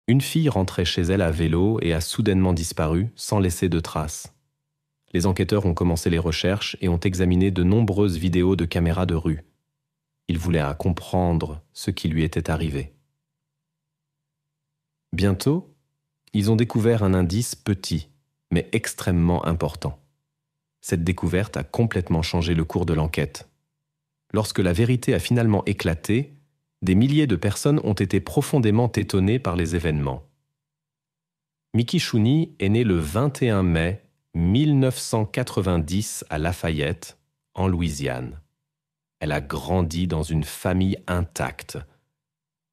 Une fille rentrait chez elle à vélo et a soudainement disparu sans laisser de traces. Les enquêteurs ont commencé les recherches et ont examiné de nombreuses vidéos de caméras de rue. Ils voulaient comprendre ce qui lui était arrivé. Bientôt, ils ont découvert un indice petit, mais extrêmement important. Cette découverte a complètement changé le cours de l'enquête. Lorsque la vérité a finalement éclaté, des milliers de personnes ont été profondément étonnées par les événements. Mickey Chouney est née le 21 mai 1990 à Lafayette, en Louisiane. Elle a grandi dans une famille intacte.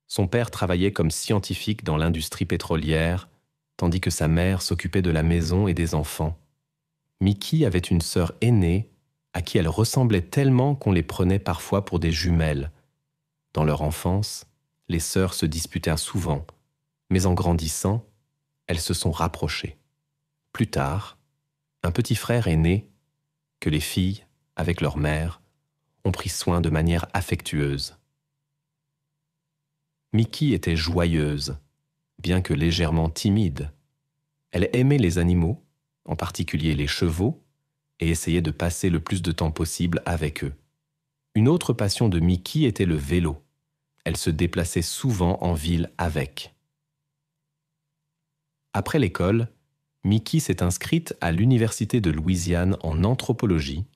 Son père travaillait comme scientifique dans l'industrie pétrolière, tandis que sa mère s'occupait de la maison et des enfants. Mickey avait une sœur aînée à qui elle ressemblait tellement qu'on les prenait parfois pour des jumelles. Dans leur enfance, les sœurs se disputèrent souvent, mais en grandissant, elles se sont rapprochées. Plus tard, un petit frère est né que les filles, avec leur mère, ont pris soin de manière affectueuse. Mickey était joyeuse, bien que légèrement timide. Elle aimait les animaux, en particulier les chevaux, et essayait de passer le plus de temps possible avec eux. Une autre passion de Mickey était le vélo. Elle se déplaçait souvent en ville avec. Après l'école, Mickey s'est inscrite à l'Université de Louisiane en anthropologie,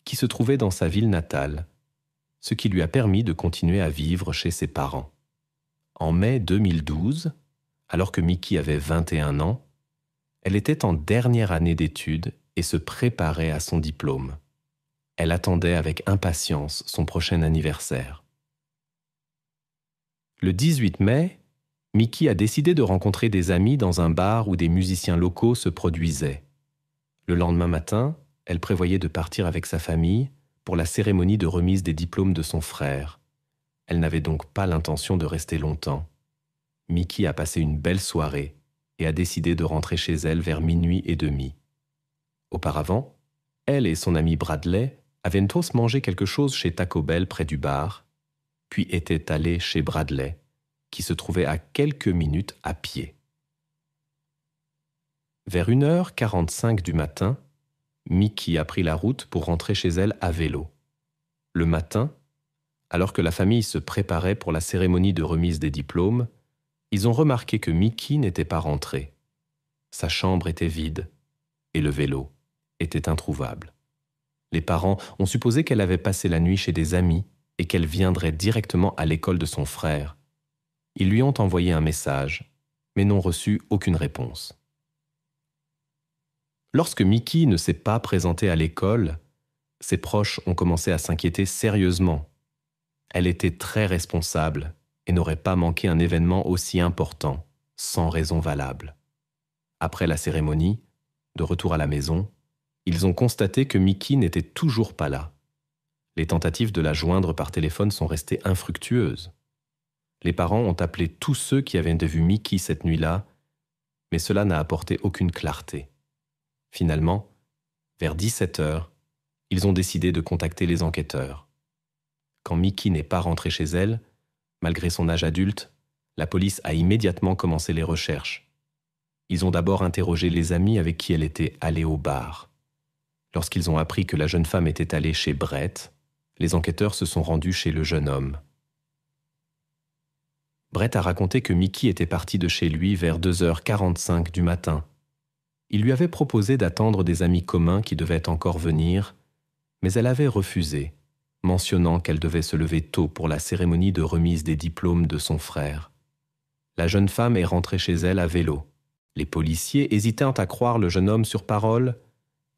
qui se trouvait dans sa ville natale, ce qui lui a permis de continuer à vivre chez ses parents. En mai 2012, alors que Mickey avait 21 ans, elle était en dernière année d'études et se préparait à son diplôme. Elle attendait avec impatience son prochain anniversaire. Le 18 mai, Mickey a décidé de rencontrer des amis dans un bar où des musiciens locaux se produisaient. Le lendemain matin, elle prévoyait de partir avec sa famille pour la cérémonie de remise des diplômes de son frère. Elle n'avait donc pas l'intention de rester longtemps. Mickey a passé une belle soirée et a décidé de rentrer chez elle vers 00h30. Auparavant, elle et son ami Bradley avaient tous mangé quelque chose chez Taco Bell près du bar, puis étaient allés chez Bradley, qui se trouvait à quelques minutes à pied. Vers 1h45 du matin, Mickey a pris la route pour rentrer chez elle à vélo. Le matin, alors que la famille se préparait pour la cérémonie de remise des diplômes, ils ont remarqué que Mickey n'était pas rentré. Sa chambre était vide et le vélo était introuvable. Les parents ont supposé qu'elle avait passé la nuit chez des amis et qu'elle viendrait directement à l'école de son frère. Ils lui ont envoyé un message, mais n'ont reçu aucune réponse. Lorsque Mickey ne s'est pas présenté à l'école, ses proches ont commencé à s'inquiéter sérieusement. Elle était très responsable et n'aurait pas manqué un événement aussi important, sans raison valable. Après la cérémonie, de retour à la maison, ils ont constaté que Mickey n'était toujours pas là. Les tentatives de la joindre par téléphone sont restées infructueuses. Les parents ont appelé tous ceux qui avaient vu Mickey cette nuit-là, mais cela n'a apporté aucune clarté. Finalement, vers 17h, ils ont décidé de contacter les enquêteurs. Quand Mickey n'est pas rentrée chez elle, malgré son âge adulte, la police a immédiatement commencé les recherches. Ils ont d'abord interrogé les amis avec qui elle était allée au bar. Lorsqu'ils ont appris que la jeune femme était allée chez Brett, les enquêteurs se sont rendus chez le jeune homme. Brett a raconté que Mickey était parti de chez lui vers 2h45 du matin. Il lui avait proposé d'attendre des amis communs qui devaient encore venir, mais elle avait refusé, mentionnant qu'elle devait se lever tôt pour la cérémonie de remise des diplômes de son frère. La jeune femme est rentrée chez elle à vélo. Les policiers hésitaient à croire le jeune homme sur parole,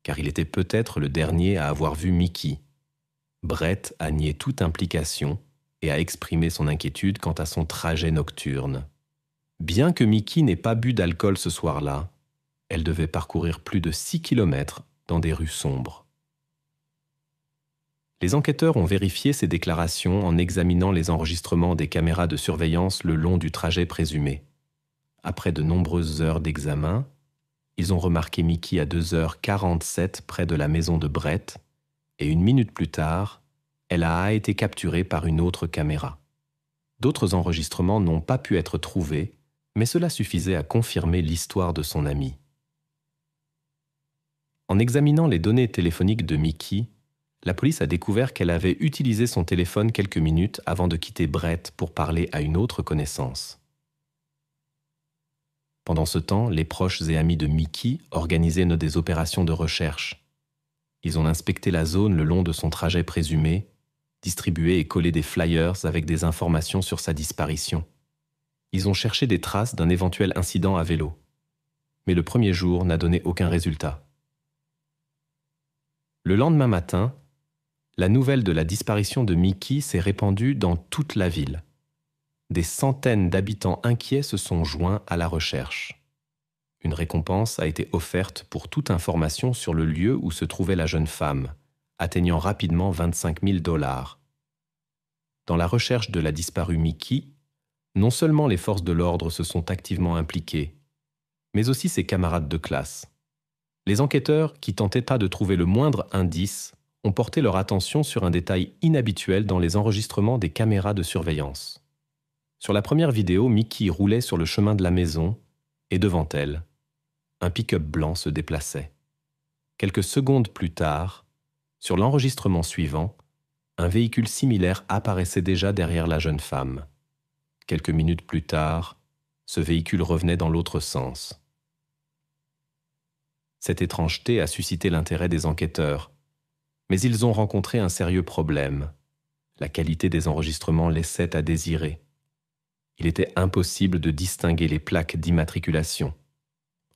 car il était peut-être le dernier à avoir vu Mickey. Brett a nié toute implication et a exprimé son inquiétude quant à son trajet nocturne. Bien que Mickey n'ait pas bu d'alcool ce soir-là, elle devait parcourir plus de 6 kilomètres dans des rues sombres. Les enquêteurs ont vérifié ces déclarations en examinant les enregistrements des caméras de surveillance le long du trajet présumé. Après de nombreuses heures d'examen, ils ont remarqué Mickey à 2h47 près de la maison de Brett, et 1 minute plus tard, elle a été capturée par une autre caméra. D'autres enregistrements n'ont pas pu être trouvés, Mais cela suffisait à confirmer l'histoire de son ami. En examinant les données téléphoniques de Mickey, la police a découvert qu'elle avait utilisé son téléphone quelques minutes avant de quitter Brett pour parler à une autre connaissance. Pendant ce temps, les proches et amis de Mickey organisaient des opérations de recherche. Ils ont inspecté la zone le long de son trajet présumé, distribué et collé des flyers avec des informations sur sa disparition. Ils ont cherché des traces d'un éventuel incident à vélo. Mais le premier jour n'a donné aucun résultat. Le lendemain matin, la nouvelle de la disparition de Mickey s'est répandue dans toute la ville. Des centaines d'habitants inquiets se sont joints à la recherche. Une récompense a été offerte pour toute information sur le lieu où se trouvait la jeune femme, atteignant rapidement 25 000 $. Dans la recherche de la disparue Mickey, non seulement les forces de l'ordre se sont activement impliquées, mais aussi ses camarades de classe. Les enquêteurs, qui tentaient pas de trouver le moindre indice, ont porté leur attention sur un détail inhabituel dans les enregistrements des caméras de surveillance. Sur la première vidéo, Mickey roulait sur le chemin de la maison et devant elle, un pick-up blanc se déplaçait. Quelques secondes plus tard, sur l'enregistrement suivant, un véhicule similaire apparaissait déjà derrière la jeune femme. Quelques minutes plus tard, ce véhicule revenait dans l'autre sens. Cette étrangeté a suscité l'intérêt des enquêteurs, mais ils ont rencontré un sérieux problème. La qualité des enregistrements laissait à désirer. Il était impossible de distinguer les plaques d'immatriculation.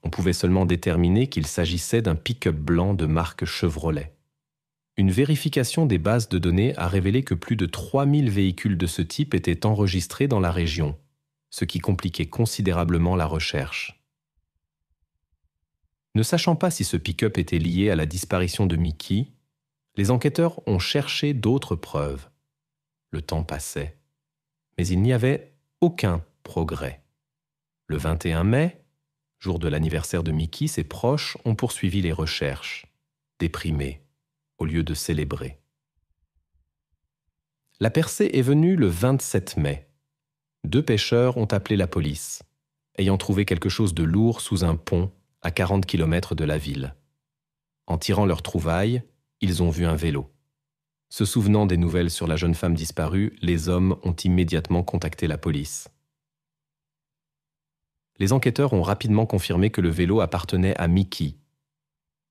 On pouvait seulement déterminer qu'il s'agissait d'un pick-up blanc de marque Chevrolet. Une vérification des bases de données a révélé que plus de 3000 véhicules de ce type étaient enregistrés dans la région, ce qui compliquait considérablement la recherche. Ne sachant pas si ce pick-up était lié à la disparition de Mickey, les enquêteurs ont cherché d'autres preuves. Le temps passait, mais il n'y avait aucun progrès. Le 21 mai, jour de l'anniversaire de Mickey, ses proches ont poursuivi les recherches, déprimés, au lieu de célébrer. La percée est venue le 27 mai. 2 pêcheurs ont appelé la police, ayant trouvé quelque chose de lourd sous un pont à 40 km de la ville. En tirant leur trouvaille, ils ont vu un vélo. Se souvenant des nouvelles sur la jeune femme disparue, les hommes ont immédiatement contacté la police. Les enquêteurs ont rapidement confirmé que le vélo appartenait à Mickey.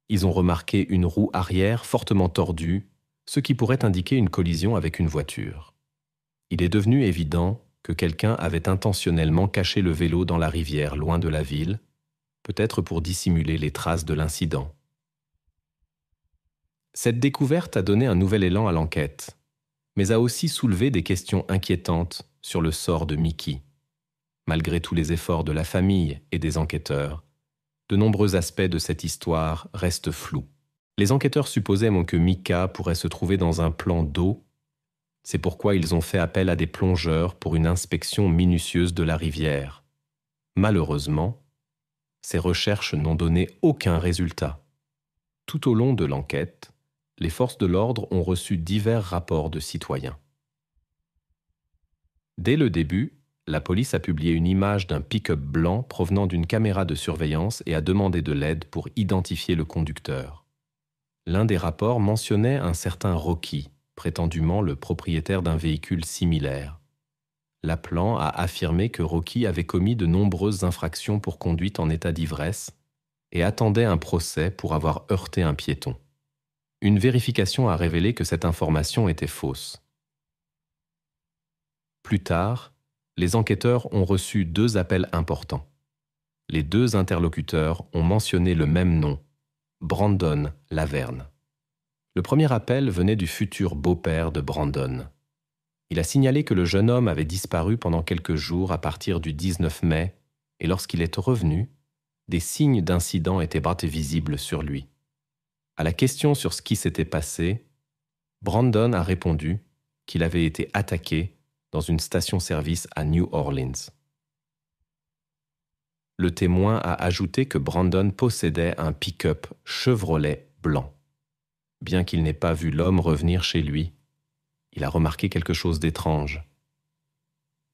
Ils ont remarqué une roue arrière fortement tordue, ce qui pourrait indiquer une collision avec une voiture. Il est devenu évident que quelqu'un avait intentionnellement caché le vélo dans la rivière loin de la ville, peut-être pour dissimuler les traces de l'incident. Cette découverte a donné un nouvel élan à l'enquête, mais a aussi soulevé des questions inquiétantes sur le sort de Mickey. Malgré tous les efforts de la famille et des enquêteurs, de nombreux aspects de cette histoire restent flous. Les enquêteurs supposaient que Micah pourrait se trouver dans un plan d'eau. C'est pourquoi ils ont fait appel à des plongeurs pour une inspection minutieuse de la rivière. Malheureusement, ces recherches n'ont donné aucun résultat. Tout au long de l'enquête, les forces de l'ordre ont reçu divers rapports de citoyens. Dès le début, la police a publié une image d'un pick-up blanc provenant d'une caméra de surveillance et a demandé de l'aide pour identifier le conducteur. L'un des rapports mentionnait un certain Rocky, prétendument le propriétaire d'un véhicule similaire. L'appelant a affirmé que Rocky avait commis de nombreuses infractions pour conduite en état d'ivresse et attendait un procès pour avoir heurté un piéton. Une vérification a révélé que cette information était fausse. Plus tard, les enquêteurs ont reçu 2 appels importants. Les 2 interlocuteurs ont mentionné le même nom, Brandon Laverne. Le premier appel venait du futur beau-père de Brandon. Il a signalé que le jeune homme avait disparu pendant quelques jours à partir du 19 mai et lorsqu'il est revenu, des signes d'incident étaient visibles sur lui. À la question sur ce qui s'était passé, Brandon a répondu qu'il avait été attaqué dans une station-service à New Orleans. Le témoin a ajouté que Brandon possédait un pick-up Chevrolet blanc. Bien qu'il n'ait pas vu l'homme revenir chez lui, il a remarqué quelque chose d'étrange.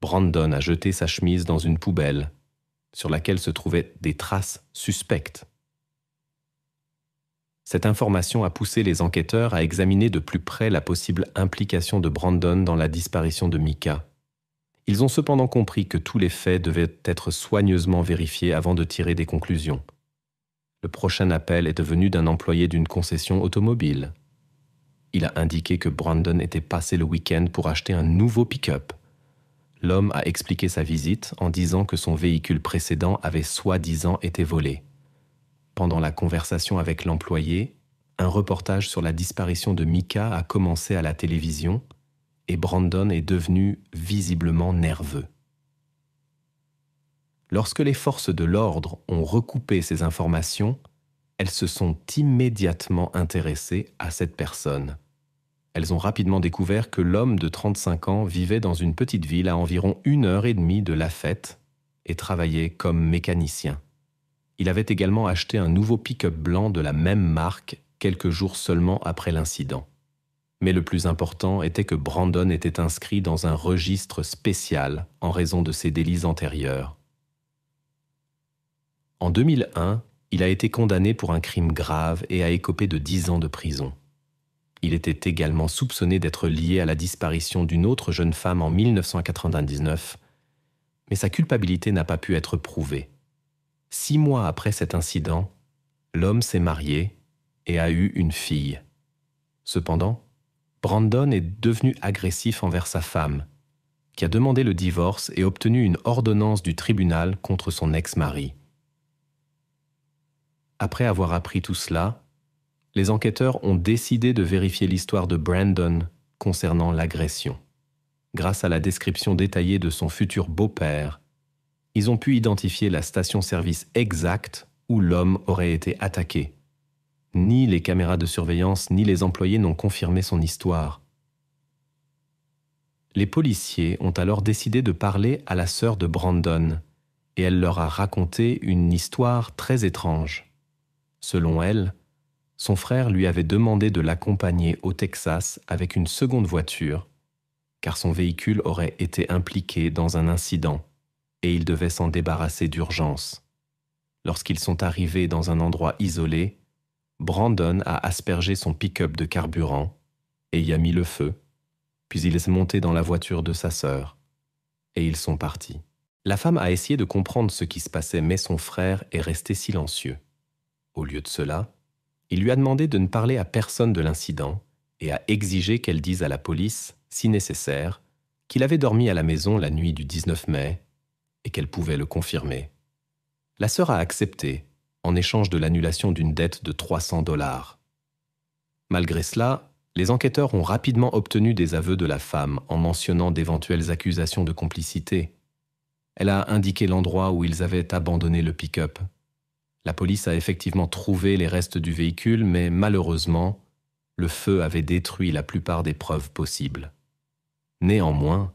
Brandon a jeté sa chemise dans une poubelle sur laquelle se trouvaient des traces suspectes. Cette information a poussé les enquêteurs à examiner de plus près la possible implication de Brandon dans la disparition de Micah. Ils ont cependant compris que tous les faits devaient être soigneusement vérifiés avant de tirer des conclusions. Le prochain appel est venu d'un employé d'une concession automobile. Il a indiqué que Brandon était passé le week-end pour acheter un nouveau pick-up. L'homme a expliqué sa visite en disant que son véhicule précédent avait soi-disant été volé. Pendant la conversation avec l'employé, un reportage sur la disparition de Micah a commencé à la télévision et Brandon est devenu visiblement nerveux. Lorsque les forces de l'ordre ont recoupé ces informations, elles se sont immédiatement intéressées à cette personne. Elles ont rapidement découvert que l'homme de 35 ans vivait dans une petite ville à environ 1h30 de Lafayette et travaillait comme mécanicien. Il avait également acheté un nouveau pick-up blanc de la même marque quelques jours seulement après l'incident. Mais le plus important était que Brandon était inscrit dans un registre spécial en raison de ses délits antérieurs. En 2001, il a été condamné pour un crime grave et a écopé de 10 ans de prison. Il était également soupçonné d'être lié à la disparition d'une autre jeune femme en 1999, mais sa culpabilité n'a pas pu être prouvée. 6 mois après cet incident, l'homme s'est marié et a eu une fille. Cependant, Brandon est devenu agressif envers sa femme, qui a demandé le divorce et obtenu une ordonnance du tribunal contre son ex-mari. Après avoir appris tout cela, les enquêteurs ont décidé de vérifier l'histoire de Brandon concernant l'agression. Grâce à la description détaillée de son futur beau-père, ils ont pu identifier la station-service exacte où l'homme aurait été attaqué. Ni les caméras de surveillance ni les employés n'ont confirmé son histoire. Les policiers ont alors décidé de parler à la sœur de Brandon et elle leur a raconté une histoire très étrange. Selon elle, son frère lui avait demandé de l'accompagner au Texas avec une seconde voiture, car son véhicule aurait été impliqué dans un incident et il devait s'en débarrasser d'urgence. Lorsqu'ils sont arrivés dans un endroit isolé, Brandon a aspergé son pick-up de carburant et y a mis le feu, puis il est monté dans la voiture de sa sœur et ils sont partis. La femme a essayé de comprendre ce qui se passait, mais son frère est resté silencieux. Au lieu de cela, il lui a demandé de ne parler à personne de l'incident et a exigé qu'elle dise à la police, si nécessaire, qu'il avait dormi à la maison la nuit du 19 mai et qu'elle pouvait le confirmer. La sœur a accepté, en échange de l'annulation d'une dette de $300. Malgré cela, les enquêteurs ont rapidement obtenu des aveux de la femme en mentionnant d'éventuelles accusations de complicité. Elle a indiqué l'endroit où ils avaient abandonné le pick-up. La police a effectivement trouvé les restes du véhicule, mais malheureusement, le feu avait détruit la plupart des preuves possibles. Néanmoins,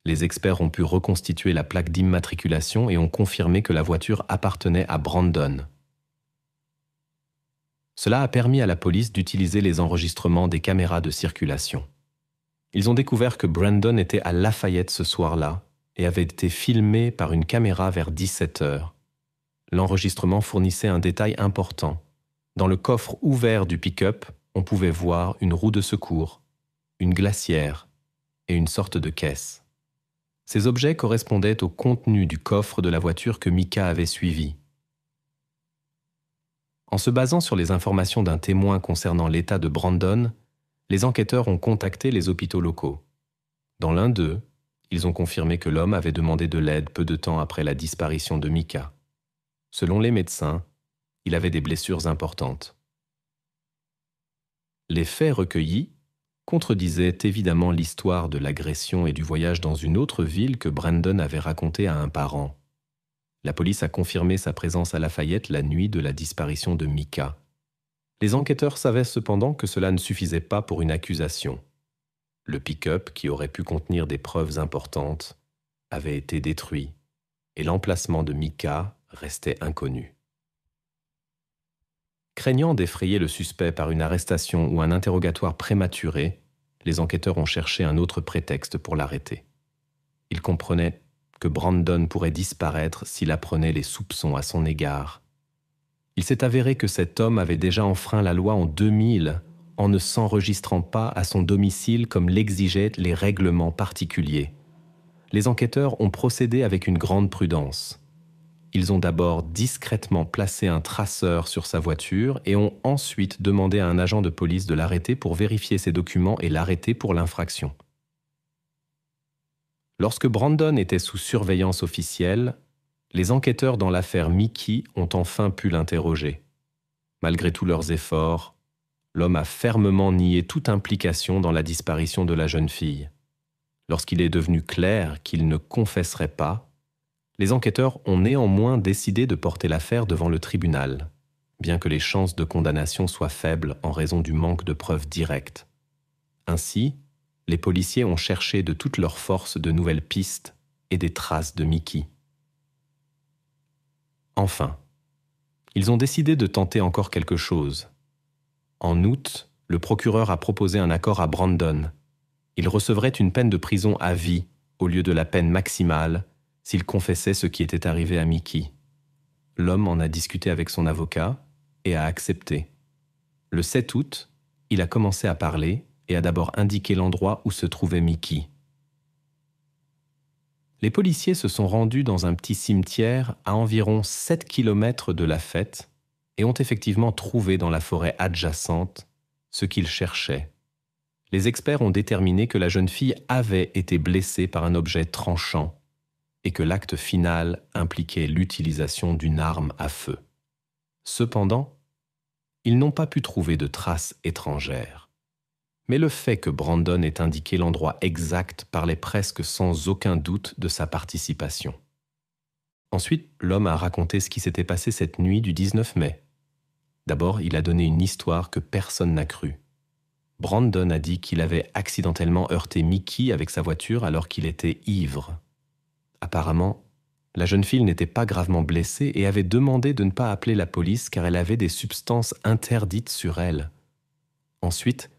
les experts ont pu reconstituer la plaque d'immatriculation et ont confirmé que la voiture appartenait à Brandon. Cela a permis à la police d'utiliser les enregistrements des caméras de circulation. Ils ont découvert que Brandon était à Lafayette ce soir-là et avait été filmé par une caméra vers 17h. L'enregistrement fournissait un détail important. Dans le coffre ouvert du pick-up, on pouvait voir une roue de secours, une glacière et une sorte de caisse. Ces objets correspondaient au contenu du coffre de la voiture que Micah avait suivi. En se basant sur les informations d'un témoin concernant l'état de Brandon, les enquêteurs ont contacté les hôpitaux locaux. Dans l'un d'eux, ils ont confirmé que l'homme avait demandé de l'aide peu de temps après la disparition de Micah. Selon les médecins, il avait des blessures importantes. Les faits recueillis contredisaient évidemment l'histoire de l'agression et du voyage dans une autre ville que Brandon avait raconté à un parent. La police a confirmé sa présence à Lafayette la nuit de la disparition de Micah. Les enquêteurs savaient cependant que cela ne suffisait pas pour une accusation. Le pick-up, qui aurait pu contenir des preuves importantes, avait été détruit et l'emplacement de Micah restait inconnu. Craignant d'effrayer le suspect par une arrestation ou un interrogatoire prématuré, les enquêteurs ont cherché un autre prétexte pour l'arrêter. Ils comprenaient que Brandon pourrait disparaître s'il apprenait les soupçons à son égard. Il s'est avéré que cet homme avait déjà enfreint la loi en 2000 en ne s'enregistrant pas à son domicile comme l'exigeaient les règlements particuliers. Les enquêteurs ont procédé avec une grande prudence. Ils ont d'abord discrètement placé un traceur sur sa voiture et ont ensuite demandé à un agent de police de l'arrêter pour vérifier ses documents et l'arrêter pour l'infraction. Lorsque Brandon était sous surveillance officielle, les enquêteurs dans l'affaire Mickey ont enfin pu l'interroger. Malgré tous leurs efforts, l'homme a fermement nié toute implication dans la disparition de la jeune fille. Lorsqu'il est devenu clair qu'il ne confesserait pas, les enquêteurs ont néanmoins décidé de porter l'affaire devant le tribunal, bien que les chances de condamnation soient faibles en raison du manque de preuves directes. Ainsi, les policiers ont cherché de toutes leurs forces de nouvelles pistes et des traces de Mickey. Enfin, ils ont décidé de tenter encore quelque chose. En août, le procureur a proposé un accord à Brandon. Il recevrait une peine de prison à vie au lieu de la peine maximale s'il confessait ce qui était arrivé à Mickey. L'homme en a discuté avec son avocat et a accepté. Le 7 août, il a commencé à parler et a d'abord indiqué l'endroit où se trouvait Mickey. Les policiers se sont rendus dans un petit cimetière à environ 7 km de la fête et ont effectivement trouvé dans la forêt adjacente ce qu'ils cherchaient. Les experts ont déterminé que la jeune fille avait été blessée par un objet tranchant et que l'acte final impliquait l'utilisation d'une arme à feu. Cependant, ils n'ont pas pu trouver de traces étrangères. Mais le fait que Brandon ait indiqué l'endroit exact parlait presque sans aucun doute de sa participation. Ensuite, l'homme a raconté ce qui s'était passé cette nuit du 19 mai. D'abord, il a donné une histoire que personne n'a crue. Brandon a dit qu'il avait accidentellement heurté Mickey avec sa voiture alors qu'il était ivre. Apparemment, la jeune fille n'était pas gravement blessée et avait demandé de ne pas appeler la police car elle avait des substances interdites sur elle. Ensuite,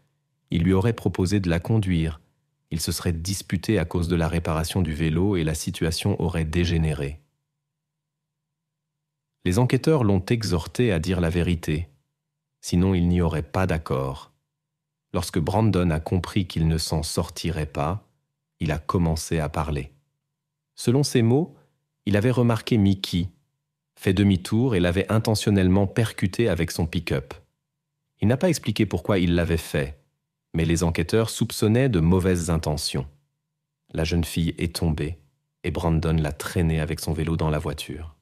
il lui aurait proposé de la conduire. Ils se seraient disputés à cause de la réparation du vélo et la situation aurait dégénéré. Les enquêteurs l'ont exhorté à dire la vérité, sinon il n'y aurait pas d'accord. Lorsque Brandon a compris qu'il ne s'en sortirait pas, il a commencé à parler. Selon ses mots, il avait remarqué Mickey, fait demi-tour et l'avait intentionnellement percuté avec son pick-up. Il n'a pas expliqué pourquoi il l'avait fait, mais les enquêteurs soupçonnaient de mauvaises intentions. La jeune fille est tombée et Brandon l'a traînée avec son vélo dans la voiture.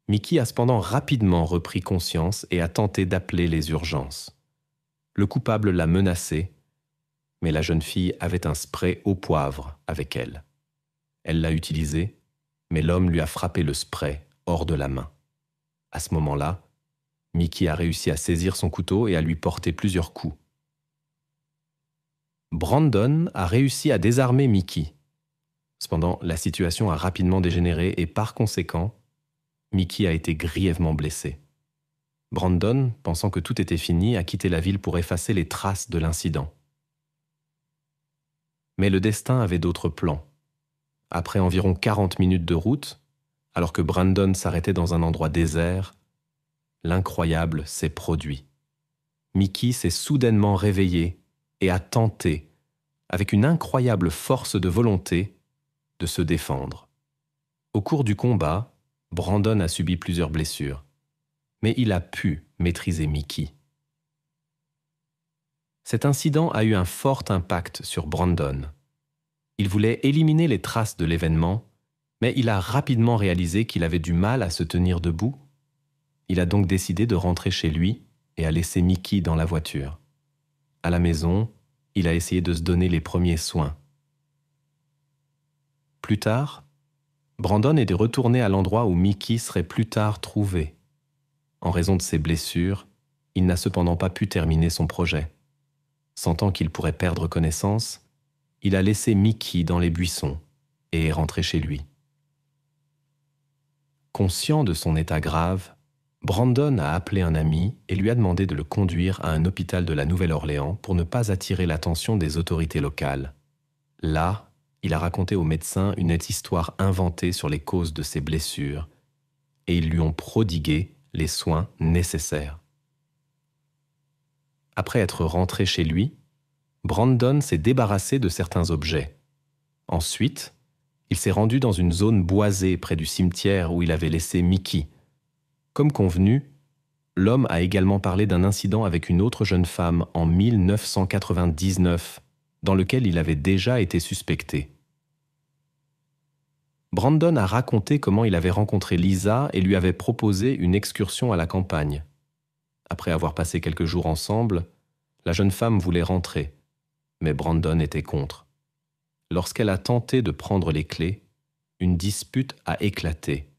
Mickey a cependant rapidement repris conscience et a tenté d'appeler les urgences. Le coupable l'a menacée, mais la jeune fille avait un spray au poivre avec elle. Elle l'a utilisé, mais l'homme lui a frappé le spray hors de la main. À ce moment-là, Mickey a réussi à saisir son couteau et à lui porter plusieurs coups. Brandon a réussi à désarmer Mickey. Cependant, la situation a rapidement dégénéré et par conséquent, Mickey a été grièvement blessé. Brandon, pensant que tout était fini, a quitté la ville pour effacer les traces de l'incident. Mais le destin avait d'autres plans. Après environ 40 minutes de route, alors que Brandon s'arrêtait dans un endroit désert, l'incroyable s'est produit. Mickey s'est soudainement réveillé et a tenté, avec une incroyable force de volonté, de se défendre. Au cours du combat, Brandon a subi plusieurs blessures, mais il a pu maîtriser Mickey. Cet incident a eu un fort impact sur Brandon. Il voulait éliminer les traces de l'événement, mais il a rapidement réalisé qu'il avait du mal à se tenir debout. Il a donc décidé de rentrer chez lui et a laissé Mickey dans la voiture. À la maison, il a essayé de se donner les premiers soins. Plus tard, Brandon est retourné à l'endroit où Mickey serait plus tard trouvé. En raison de ses blessures, il n'a cependant pas pu terminer son projet. Sentant qu'il pourrait perdre connaissance, il a laissé Mickey dans les buissons et est rentré chez lui. Conscient de son état grave, Brandon a appelé un ami et lui a demandé de le conduire à un hôpital de la Nouvelle-Orléans pour ne pas attirer l'attention des autorités locales. Là, Il a raconté au médecin une histoire inventée sur les causes de ses blessures et ils lui ont prodigué les soins nécessaires. Après être rentré chez lui, Brandon s'est débarrassé de certains objets. Ensuite, il s'est rendu dans une zone boisée près du cimetière où il avait laissé Mickey. Comme convenu, l'homme a également parlé d'un incident avec une autre jeune femme en 1999, dans lequel il avait déjà été suspecté. Brandon a raconté comment il avait rencontré Lisa et lui avait proposé une excursion à la campagne. Après avoir passé quelques jours ensemble, la jeune femme voulait rentrer, mais Brandon était contre. Lorsqu'elle a tenté de prendre les clés, une dispute a éclaté,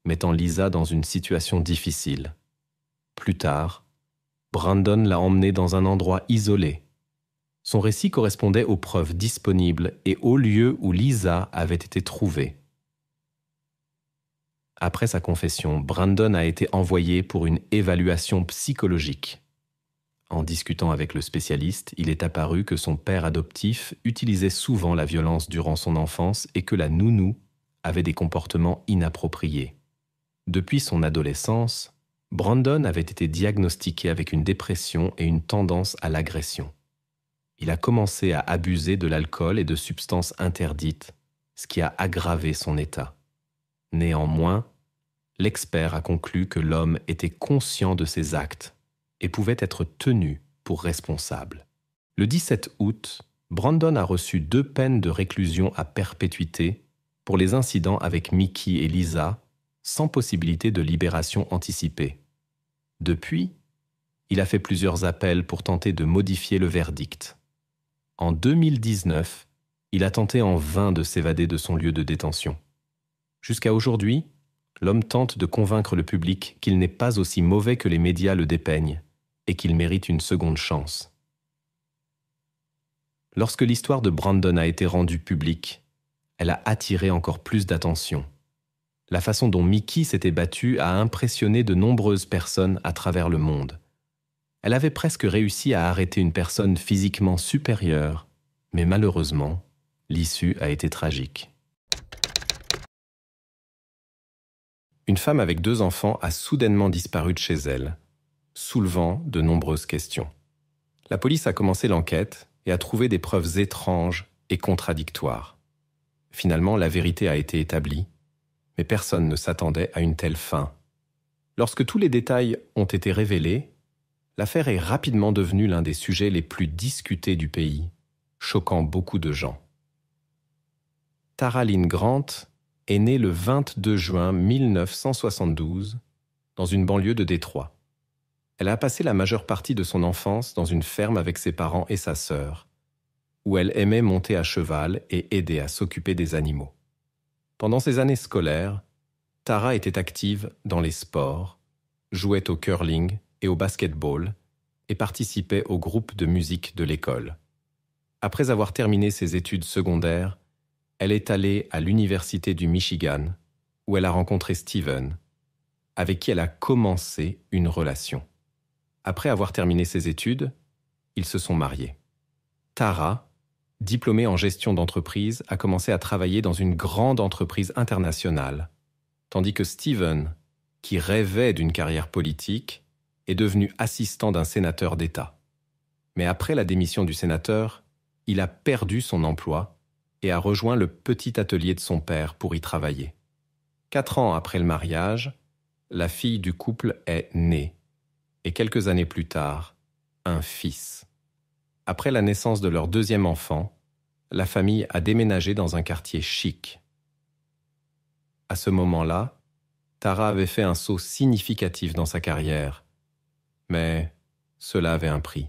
mettant Lisa dans une situation difficile. Plus tard, Brandon l'a emmenée dans un endroit isolé. Son récit correspondait aux preuves disponibles et au lieu où Lisa avait été trouvée. Après sa confession, Brandon a été envoyé pour une évaluation psychologique. En discutant avec le spécialiste, il est apparu que son père adoptif utilisait souvent la violence durant son enfance et que la nounou avait des comportements inappropriés. Depuis son adolescence, Brandon avait été diagnostiqué avec une dépression et une tendance à l'agression. Il a commencé à abuser de l'alcool et de substances interdites, ce qui a aggravé son état. Néanmoins, l'expert a conclu que l'homme était conscient de ses actes et pouvait être tenu pour responsable. Le 17 août, Brandon a reçu 2 peines de réclusion à perpétuité pour les incidents avec Mickey et Lisa, sans possibilité de libération anticipée. Depuis, il a fait plusieurs appels pour tenter de modifier le verdict. En 2019, il a tenté en vain de s'évader de son lieu de détention. Jusqu'à aujourd'hui, l'homme tente de convaincre le public qu'il n'est pas aussi mauvais que les médias le dépeignent et qu'il mérite une seconde chance. Lorsque l'histoire de Brandon a été rendue publique, elle a attiré encore plus d'attention. La façon dont Mickey s'était battue a impressionné de nombreuses personnes à travers le monde. Elle avait presque réussi à arrêter une personne physiquement supérieure, mais malheureusement, l'issue a été tragique. Une femme avec 2 enfants a soudainement disparu de chez elle, soulevant de nombreuses questions. La police a commencé l'enquête et a trouvé des preuves étranges et contradictoires. Finalement, la vérité a été établie, mais personne ne s'attendait à une telle fin. Lorsque tous les détails ont été révélés, l'affaire est rapidement devenue l'un des sujets les plus discutés du pays, choquant beaucoup de gens. Tara Lynn Grant est née le 22 juin 1972 dans une banlieue de Détroit. Elle a passé la majeure partie de son enfance dans une ferme avec ses parents et sa sœur, où elle aimait monter à cheval et aider à s'occuper des animaux. Pendant ses années scolaires, Tara était active dans les sports, jouait au curling et au basketball et participait au groupe de musique de l'école. Après avoir terminé ses études secondaires, elle est allée à l'Université du Michigan, où elle a rencontré Steven, avec qui elle a commencé une relation. Après avoir terminé ses études, ils se sont mariés. Tara, diplômée en gestion d'entreprise, a commencé à travailler dans une grande entreprise internationale, tandis que Steven, qui rêvait d'une carrière politique, est devenu assistant d'un sénateur d'État. Mais après la démission du sénateur, il a perdu son emploi et a rejoint le petit atelier de son père pour y travailler. 4 ans après le mariage, la fille du couple est née, et quelques années plus tard, un fils. Après la naissance de leur 2e enfant, la famille a déménagé dans un quartier chic. À ce moment-là, Tara avait fait un saut significatif dans sa carrière, mais cela avait un prix.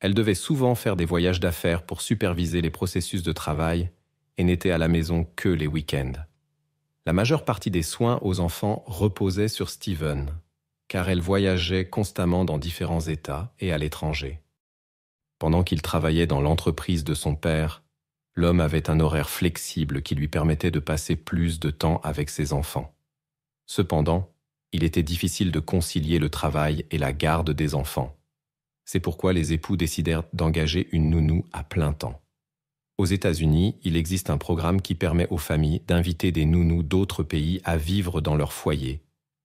Elle devait souvent faire des voyages d'affaires pour superviser les processus de travail et n'était à la maison que les week-ends. La majeure partie des soins aux enfants reposait sur Steven, car elle voyageait constamment dans différents États et à l'étranger. Pendant qu'il travaillait dans l'entreprise de son père, l'homme avait un horaire flexible qui lui permettait de passer plus de temps avec ses enfants. Cependant, il était difficile de concilier le travail et la garde des enfants. C'est pourquoi les époux décidèrent d'engager une nounou à plein temps. Aux États-Unis, il existe un programme qui permet aux familles d'inviter des nounous d'autres pays à vivre dans leur foyer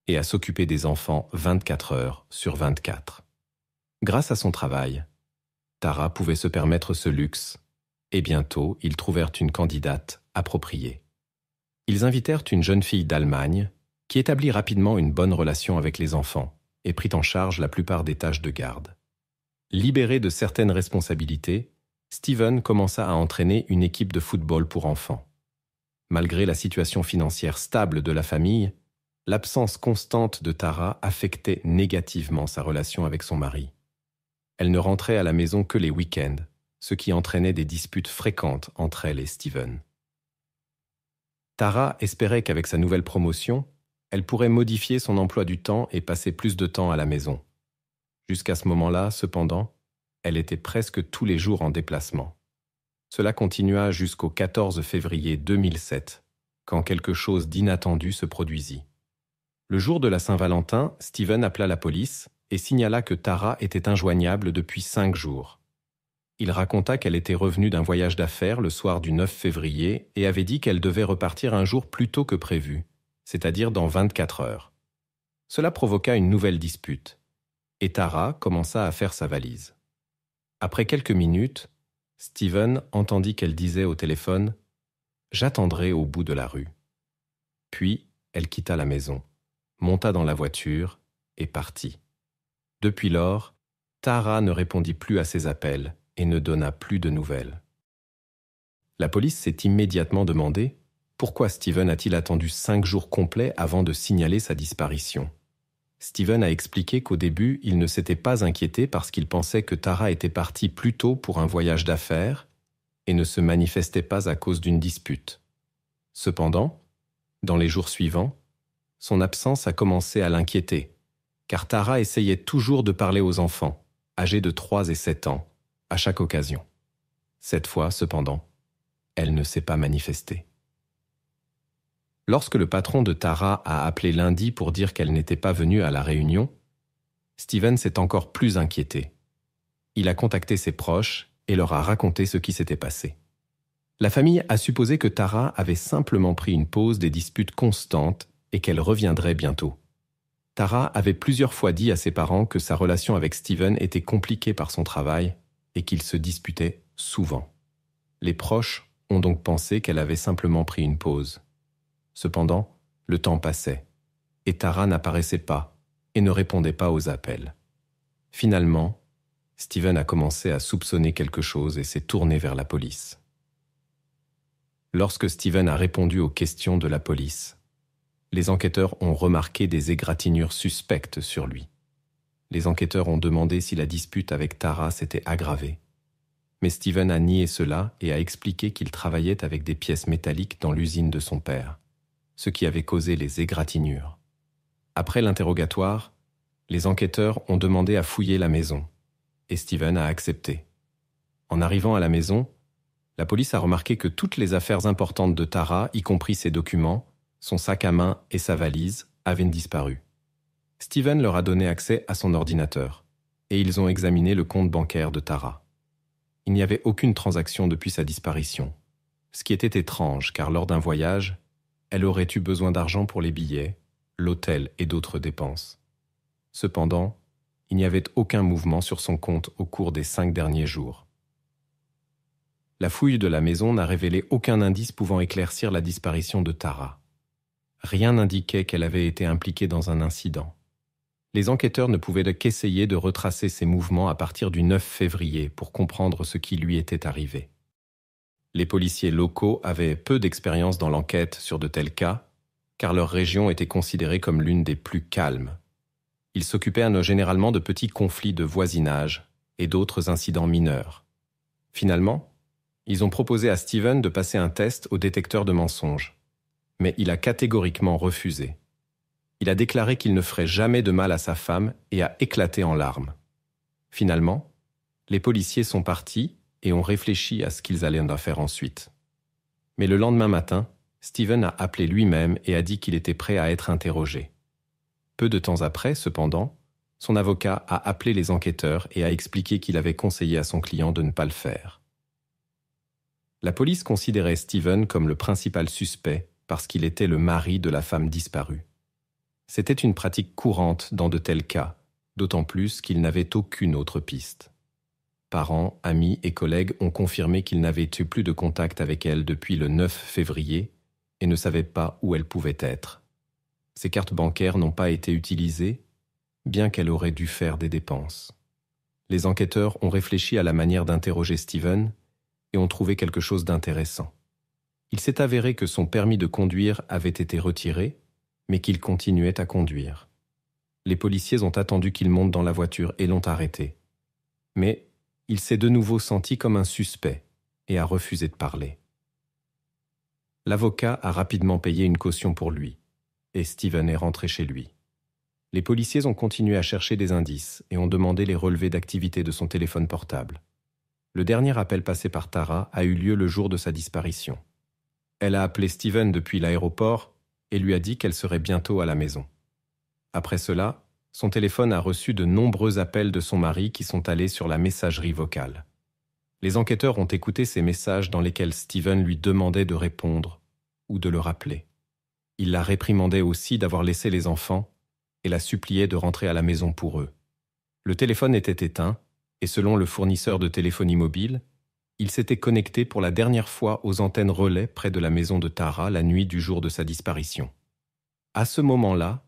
et à s'occuper des enfants 24 heures sur 24. Grâce à son travail, Tara pouvait se permettre ce luxe, et bientôt ils trouvèrent une candidate appropriée. Ils invitèrent une jeune fille d'Allemagne qui établit rapidement une bonne relation avec les enfants et prit en charge la plupart des tâches de garde. Libéré de certaines responsabilités, Steven commença à entraîner une équipe de football pour enfants. Malgré la situation financière stable de la famille, l'absence constante de Tara affectait négativement sa relation avec son mari. Elle ne rentrait à la maison que les week-ends, ce qui entraînait des disputes fréquentes entre elle et Steven. Tara espérait qu'avec sa nouvelle promotion, elle pourrait modifier son emploi du temps et passer plus de temps à la maison. Jusqu'à ce moment-là, cependant, elle était presque tous les jours en déplacement. Cela continua jusqu'au 14 février 2007, quand quelque chose d'inattendu se produisit. Le jour de la Saint-Valentin, Steven appela la police et signala que Tara était injoignable depuis 5 jours. Il raconta qu'elle était revenue d'un voyage d'affaires le soir du 9 février et avait dit qu'elle devait repartir un jour plus tôt que prévu, c'est-à-dire dans 24 heures. Cela provoqua une nouvelle dispute, et Tara commença à faire sa valise. Après quelques minutes, Steven entendit qu'elle disait au téléphone « J'attendrai au bout de la rue ». Puis, elle quitta la maison, monta dans la voiture et partit. Depuis lors, Tara ne répondit plus à ses appels et ne donna plus de nouvelles. La police s'est immédiatement demandé pourquoi Steven a-t-il attendu 5 jours complets avant de signaler sa disparition. Steven a expliqué qu'au début, il ne s'était pas inquiété parce qu'il pensait que Tara était partie plus tôt pour un voyage d'affaires et ne se manifestait pas à cause d'une dispute. Cependant, dans les jours suivants, son absence a commencé à l'inquiéter, car Tara essayait toujours de parler aux enfants, âgés de 3 et 7 ans, à chaque occasion. Cette fois, cependant, elle ne s'est pas manifestée. Lorsque le patron de Tara a appelé lundi pour dire qu'elle n'était pas venue à la réunion, Steven s'est encore plus inquiété. Il a contacté ses proches et leur a raconté ce qui s'était passé. La famille a supposé que Tara avait simplement pris une pause des disputes constantes et qu'elle reviendrait bientôt. Tara avait plusieurs fois dit à ses parents que sa relation avec Steven était compliquée par son travail et qu'ils se disputaient souvent. Les proches ont donc pensé qu'elle avait simplement pris une pause. Cependant, le temps passait, et Tara n'apparaissait pas et ne répondait pas aux appels. Finalement, Steven a commencé à soupçonner quelque chose et s'est tourné vers la police. Lorsque Steven a répondu aux questions de la police, les enquêteurs ont remarqué des égratignures suspectes sur lui. Les enquêteurs ont demandé si la dispute avec Tara s'était aggravée. Mais Steven a nié cela et a expliqué qu'il travaillait avec des pièces métalliques dans l'usine de son père, ce qui avait causé les égratignures. Après l'interrogatoire, les enquêteurs ont demandé à fouiller la maison, et Steven a accepté. En arrivant à la maison, la police a remarqué que toutes les affaires importantes de Tara, y compris ses documents, son sac à main et sa valise, avaient disparu. Steven leur a donné accès à son ordinateur, et ils ont examiné le compte bancaire de Tara. Il n'y avait aucune transaction depuis sa disparition, ce qui était étrange car lors d'un voyage, elle aurait eu besoin d'argent pour les billets, l'hôtel et d'autres dépenses. Cependant, il n'y avait aucun mouvement sur son compte au cours des 5 derniers jours. La fouille de la maison n'a révélé aucun indice pouvant éclaircir la disparition de Tara. Rien n'indiquait qu'elle avait été impliquée dans un incident. Les enquêteurs ne pouvaient qu'essayer de retracer ses mouvements à partir du 9 février pour comprendre ce qui lui était arrivé. Les policiers locaux avaient peu d'expérience dans l'enquête sur de tels cas, car leur région était considérée comme l'une des plus calmes. Ils s'occupaient généralement de petits conflits de voisinage et d'autres incidents mineurs. Finalement, ils ont proposé à Steven de passer un test au détecteur de mensonges, mais il a catégoriquement refusé. Il a déclaré qu'il ne ferait jamais de mal à sa femme et a éclaté en larmes. Finalement, les policiers sont partis et ont réfléchi à ce qu'ils allaient en faire ensuite. Mais le lendemain matin, Steven a appelé lui-même et a dit qu'il était prêt à être interrogé. Peu de temps après, cependant, son avocat a appelé les enquêteurs et a expliqué qu'il avait conseillé à son client de ne pas le faire. La police considérait Steven comme le principal suspect parce qu'il était le mari de la femme disparue. C'était une pratique courante dans de tels cas, d'autant plus qu'il n'avait aucune autre piste. Parents, amis et collègues ont confirmé qu'ils n'avaient eu plus de contact avec elle depuis le 9 février et ne savaient pas où elle pouvait être. Ses cartes bancaires n'ont pas été utilisées, bien qu'elle aurait dû faire des dépenses. Les enquêteurs ont réfléchi à la manière d'interroger Steven et ont trouvé quelque chose d'intéressant. Il s'est avéré que son permis de conduire avait été retiré, mais qu'il continuait à conduire. Les policiers ont attendu qu'il monte dans la voiture et l'ont arrêté. Mais il s'est de nouveau senti comme un suspect et a refusé de parler. L'avocat a rapidement payé une caution pour lui, et Steven est rentré chez lui. Les policiers ont continué à chercher des indices et ont demandé les relevés d'activité de son téléphone portable. Le dernier appel passé par Tara a eu lieu le jour de sa disparition. Elle a appelé Steven depuis l'aéroport et lui a dit qu'elle serait bientôt à la maison. Après cela, son téléphone a reçu de nombreux appels de son mari qui sont allés sur la messagerie vocale. Les enquêteurs ont écouté ces messages dans lesquels Steven lui demandait de répondre ou de le rappeler. Il la réprimandait aussi d'avoir laissé les enfants et la suppliait de rentrer à la maison pour eux. Le téléphone était éteint et selon le fournisseur de téléphonie mobile, il s'était connecté pour la dernière fois aux antennes relais près de la maison de Tara la nuit du jour de sa disparition. À ce moment-là,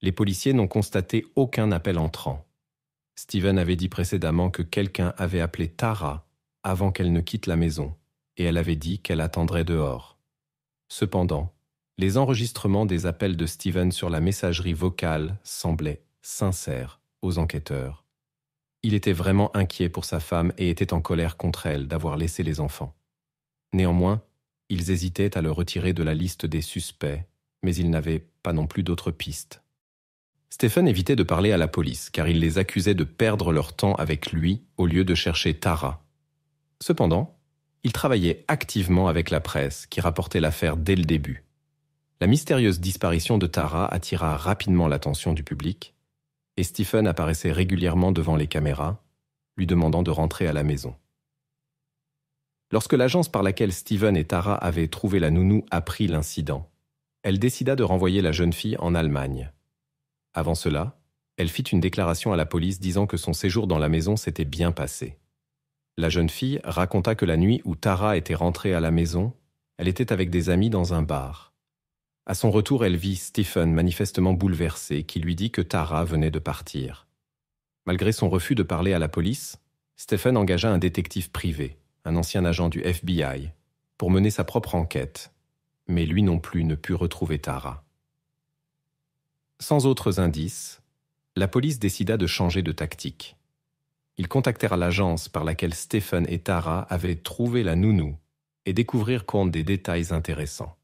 les policiers n'ont constaté aucun appel entrant. Steven avait dit précédemment que quelqu'un avait appelé Tara avant qu'elle ne quitte la maison et elle avait dit qu'elle attendrait dehors. Cependant, les enregistrements des appels de Steven sur la messagerie vocale semblaient sincères aux enquêteurs. Il était vraiment inquiet pour sa femme et était en colère contre elle d'avoir laissé les enfants. Néanmoins, ils hésitaient à le retirer de la liste des suspects, mais ils n'avaient pas non plus d'autres pistes. Stephen évitait de parler à la police car il les accusait de perdre leur temps avec lui au lieu de chercher Tara. Cependant, il travaillait activement avec la presse qui rapportait l'affaire dès le début. La mystérieuse disparition de Tara attira rapidement l'attention du public et Stephen apparaissait régulièrement devant les caméras, lui demandant de rentrer à la maison. Lorsque l'agence par laquelle Steven et Tara avaient trouvé la nounou apprit l'incident, elle décida de renvoyer la jeune fille en Allemagne. Avant cela, elle fit une déclaration à la police disant que son séjour dans la maison s'était bien passé. La jeune fille raconta que la nuit où Tara était rentrée à la maison, elle était avec des amis dans un bar. À son retour, elle vit Stephen manifestement bouleversé qui lui dit que Tara venait de partir. Malgré son refus de parler à la police, Stephen engagea un détective privé, un ancien agent du FBI, pour mener sa propre enquête, mais lui non plus ne put retrouver Tara. Sans autres indices, la police décida de changer de tactique. Ils contactèrent l'agence par laquelle Stephen et Tara avaient trouvé la nounou et découvrirent compte des détails intéressants.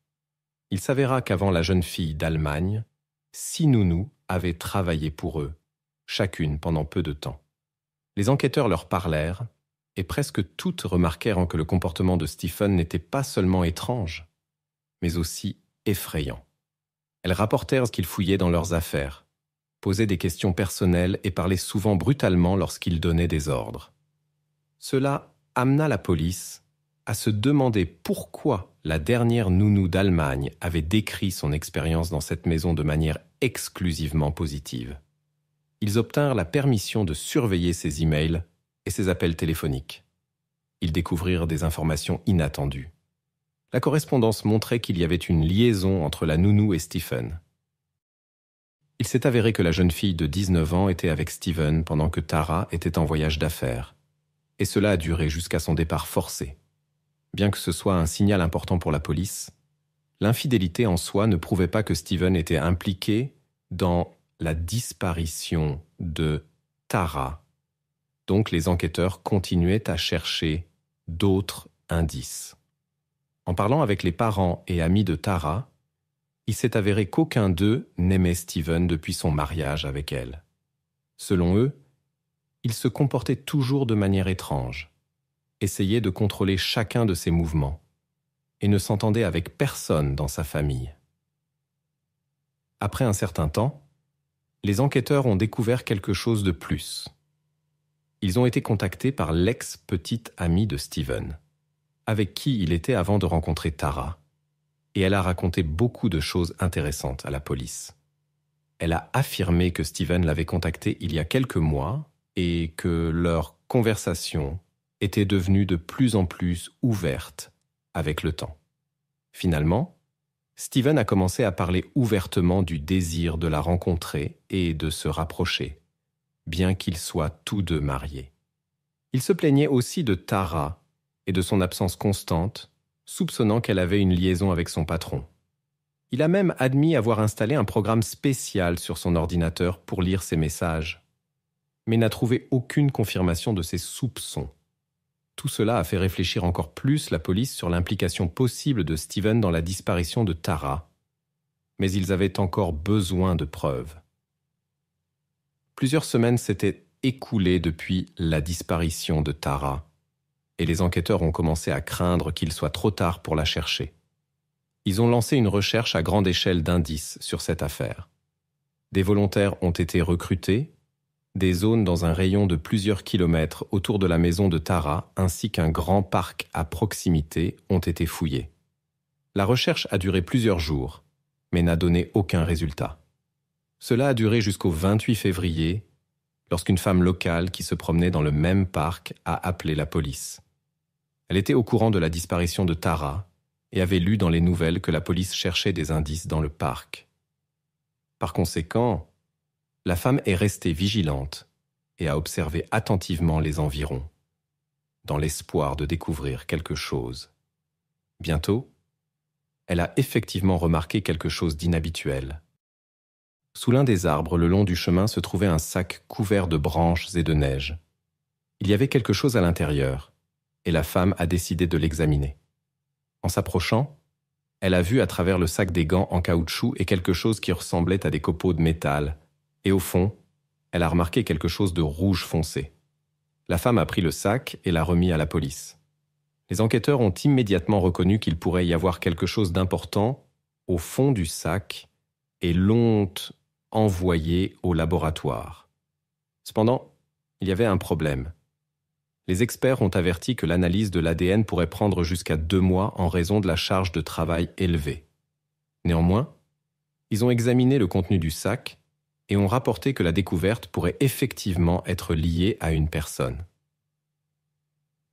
Il s'avéra qu'avant la jeune fille d'Allemagne, 6 nounous avaient travaillé pour eux, chacune pendant peu de temps. Les enquêteurs leur parlèrent et presque toutes remarquèrent que le comportement de Stephen n'était pas seulement étrange, mais aussi effrayant. Elles rapportèrent qu'ils fouillaient dans leurs affaires, posaient des questions personnelles et parlaient souvent brutalement lorsqu'ils donnaient des ordres. Cela amena la police à se demander pourquoi la dernière nounou d'Allemagne avait décrit son expérience dans cette maison de manière exclusivement positive. Ils obtinrent la permission de surveiller ses emails et ses appels téléphoniques. Ils découvrirent des informations inattendues. La correspondance montrait qu'il y avait une liaison entre la nounou et Stephen. Il s'est avéré que la jeune fille de 19 ans était avec Steven pendant que Tara était en voyage d'affaires, et cela a duré jusqu'à son départ forcé. Bien que ce soit un signal important pour la police, l'infidélité en soi ne prouvait pas que Steven était impliqué dans la disparition de Tara. Donc les enquêteurs continuaient à chercher d'autres indices. En parlant avec les parents et amis de Tara, il s'est avéré qu'aucun d'eux n'aimait Steven depuis son mariage avec elle. Selon eux, il se comportait toujours de manière étrange, essayait de contrôler chacun de ses mouvements et ne s'entendait avec personne dans sa famille. Après un certain temps, les enquêteurs ont découvert quelque chose de plus. Ils ont été contactés par l'ex-petite amie de Steven. avec qui il était avant de rencontrer Tara, et elle a raconté beaucoup de choses intéressantes à la police. Elle a affirmé que Steven l'avait contacté il y a quelques mois et que leur conversation était devenue de plus en plus ouverte avec le temps. Finalement, Steven a commencé à parler ouvertement du désir de la rencontrer et de se rapprocher, bien qu'ils soient tous deux mariés. Il se plaignait aussi de Tara et de son absence constante, soupçonnant qu'elle avait une liaison avec son patron. Il a même admis avoir installé un programme spécial sur son ordinateur pour lire ses messages, mais n'a trouvé aucune confirmation de ses soupçons. Tout cela a fait réfléchir encore plus la police sur l'implication possible de Steven dans la disparition de Tara, mais ils avaient encore besoin de preuves. Plusieurs semaines s'étaient écoulées depuis la disparition de Tara, et les enquêteurs ont commencé à craindre qu'il soit trop tard pour la chercher. Ils ont lancé une recherche à grande échelle d'indices sur cette affaire. Des volontaires ont été recrutés, des zones dans un rayon de plusieurs kilomètres autour de la maison de Tara ainsi qu'un grand parc à proximité ont été fouillés. La recherche a duré plusieurs jours, mais n'a donné aucun résultat. Cela a duré jusqu'au 28 février, lorsqu'une femme locale qui se promenait dans le même parc a appelé la police. Elle était au courant de la disparition de Tara et avait lu dans les nouvelles que la police cherchait des indices dans le parc. Par conséquent, la femme est restée vigilante et a observé attentivement les environs, dans l'espoir de découvrir quelque chose. Bientôt, elle a effectivement remarqué quelque chose d'inhabituel. Sous l'un des arbres le long du chemin se trouvait un sac couvert de branches et de neige. Il y avait quelque chose à l'intérieur, et la femme a décidé de l'examiner. En s'approchant, elle a vu à travers le sac des gants en caoutchouc et quelque chose qui ressemblait à des copeaux de métal, et au fond, elle a remarqué quelque chose de rouge foncé. La femme a pris le sac et l'a remis à la police. Les enquêteurs ont immédiatement reconnu qu'il pourrait y avoir quelque chose d'important au fond du sac et l'ont envoyé au laboratoire. Cependant, il y avait un problème. Les experts ont averti que l'analyse de l'ADN pourrait prendre jusqu'à 2 mois en raison de la charge de travail élevée. Néanmoins, ils ont examiné le contenu du sac et ont rapporté que la découverte pourrait effectivement être liée à une personne.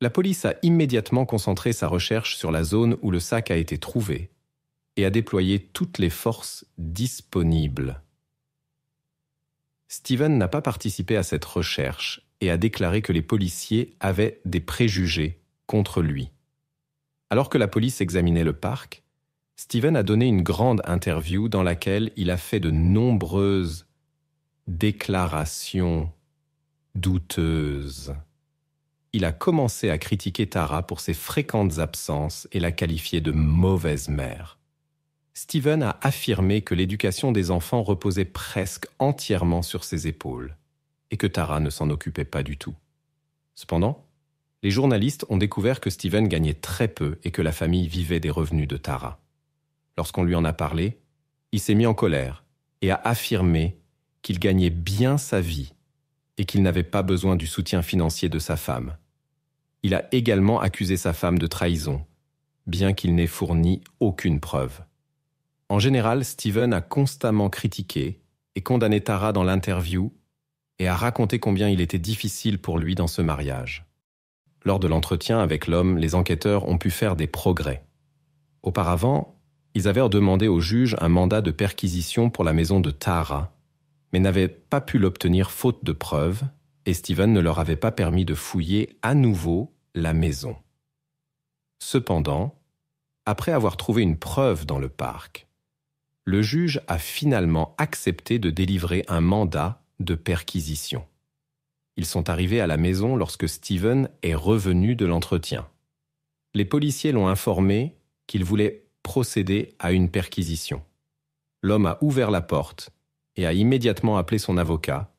La police a immédiatement concentré sa recherche sur la zone où le sac a été trouvé et a déployé toutes les forces disponibles. Steven n'a pas participé à cette recherche et a déclaré que les policiers avaient des préjugés contre lui. Alors que la police examinait le parc, Steven a donné une grande interview dans laquelle il a fait de nombreuses déclaration douteuse. Il a commencé à critiquer Tara pour ses fréquentes absences et la qualifier de mauvaise mère. Steven a affirmé que l'éducation des enfants reposait presque entièrement sur ses épaules et que Tara ne s'en occupait pas du tout. Cependant, les journalistes ont découvert que Steven gagnait très peu et que la famille vivait des revenus de Tara. Lorsqu'on lui en a parlé, il s'est mis en colère et a affirmé qu'il gagnait bien sa vie et qu'il n'avait pas besoin du soutien financier de sa femme. Il a également accusé sa femme de trahison, bien qu'il n'ait fourni aucune preuve. En général, Steven a constamment critiqué et condamné Tara dans l'interview et a raconté combien il était difficile pour lui dans ce mariage. Lors de l'entretien avec l'homme, les enquêteurs ont pu faire des progrès. Auparavant, ils avaient demandé au juge un mandat de perquisition pour la maison de Tara, mais n'avaient pas pu l'obtenir faute de preuves, et Steven ne leur avait pas permis de fouiller à nouveau la maison. Cependant, après avoir trouvé une preuve dans le parc, le juge a finalement accepté de délivrer un mandat de perquisition. Ils sont arrivés à la maison lorsque Steven est revenu de l'entretien. Les policiers l'ont informé qu'il voulait procéder à une perquisition. L'homme a ouvert la porte et a immédiatement appelé son avocat,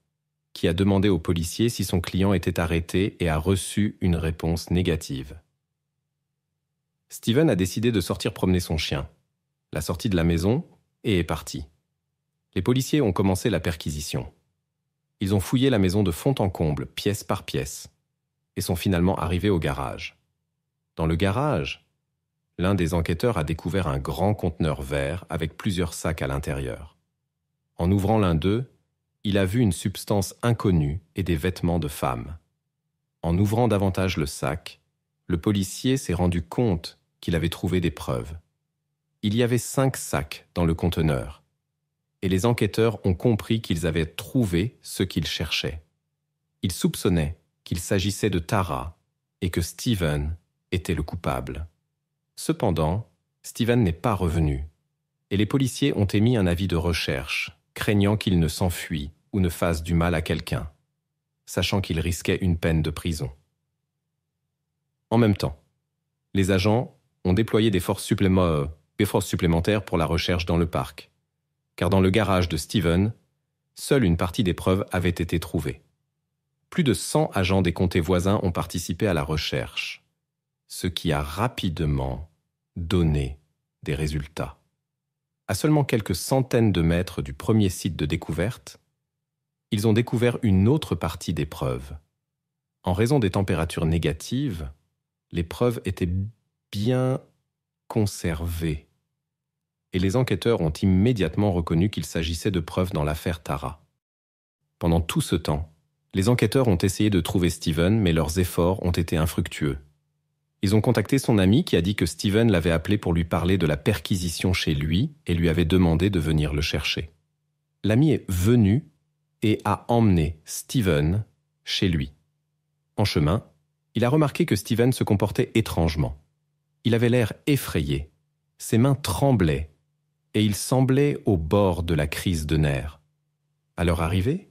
qui a demandé aux policiers si son client était arrêté et a reçu une réponse négative. Steven a décidé de sortir promener son chien, l'a sorti de la maison et est parti. Les policiers ont commencé la perquisition. Ils ont fouillé la maison de fond en comble, pièce par pièce, et sont finalement arrivés au garage. Dans le garage, l'un des enquêteurs a découvert un grand conteneur vert avec plusieurs sacs à l'intérieur. En ouvrant l'un d'eux, il a vu une substance inconnue et des vêtements de femme. En ouvrant davantage le sac, le policier s'est rendu compte qu'il avait trouvé des preuves. Il y avait 5 sacs dans le conteneur, et les enquêteurs ont compris qu'ils avaient trouvé ce qu'ils cherchaient. Ils soupçonnaient qu'il s'agissait de Tara et que Steven était le coupable. Cependant, Steven n'est pas revenu, et les policiers ont émis un avis de recherche, craignant qu'il ne s'enfuit ou ne fasse du mal à quelqu'un, sachant qu'il risquait une peine de prison. En même temps, les agents ont déployé des forces supplémentaires pour la recherche dans le parc, car dans le garage de Steven, seule une partie des preuves avait été trouvée. Plus de 100 agents des comtés voisins ont participé à la recherche, ce qui a rapidement donné des résultats. À seulement quelques centaines de mètres du premier site de découverte, ils ont découvert une autre partie des preuves. En raison des températures négatives, les preuves étaient bien conservées, et les enquêteurs ont immédiatement reconnu qu'il s'agissait de preuves dans l'affaire Tara. Pendant tout ce temps, les enquêteurs ont essayé de trouver Steven, mais leurs efforts ont été infructueux. Ils ont contacté son ami qui a dit que Steven l'avait appelé pour lui parler de la perquisition chez lui et lui avait demandé de venir le chercher. L'ami est venu et a emmené Steven chez lui. En chemin, il a remarqué que Steven se comportait étrangement. Il avait l'air effrayé, ses mains tremblaient et il semblait au bord de la crise de nerfs. À leur arrivée,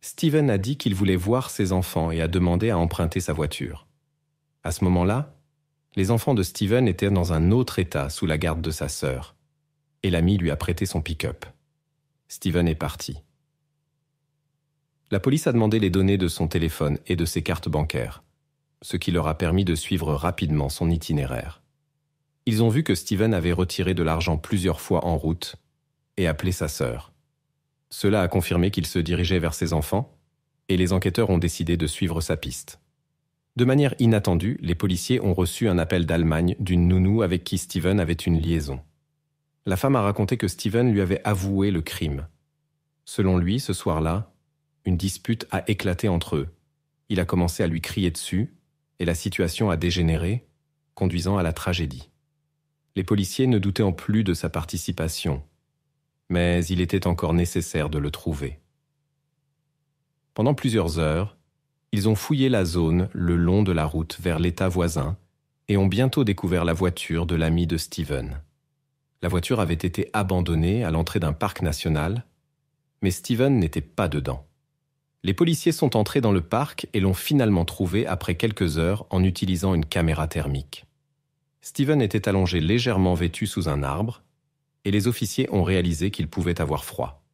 Steven a dit qu'il voulait voir ses enfants et a demandé à emprunter sa voiture. À ce moment-là, les enfants de Steven étaient dans un autre état sous la garde de sa sœur, et l'ami lui a prêté son pick-up. Steven est parti. La police a demandé les données de son téléphone et de ses cartes bancaires, ce qui leur a permis de suivre rapidement son itinéraire. Ils ont vu que Steven avait retiré de l'argent plusieurs fois en route et appelé sa sœur. Cela a confirmé qu'il se dirigeait vers ses enfants, et les enquêteurs ont décidé de suivre sa piste. De manière inattendue, les policiers ont reçu un appel d'Allemagne d'une nounou avec qui Steven avait une liaison. La femme a raconté que Steven lui avait avoué le crime. Selon lui, ce soir-là, une dispute a éclaté entre eux. Il a commencé à lui crier dessus, et la situation a dégénéré, conduisant à la tragédie. Les policiers ne doutaient en plus de sa participation, mais il était encore nécessaire de le trouver. Pendant plusieurs heures, ils ont fouillé la zone le long de la route vers l'État voisin et ont bientôt découvert la voiture de l'ami de Steven. La voiture avait été abandonnée à l'entrée d'un parc national, mais Steven n'était pas dedans. Les policiers sont entrés dans le parc et l'ont finalement trouvé après quelques heures en utilisant une caméra thermique. Steven était allongé légèrement vêtu sous un arbre, et les officiers ont réalisé qu'il pouvait avoir froid.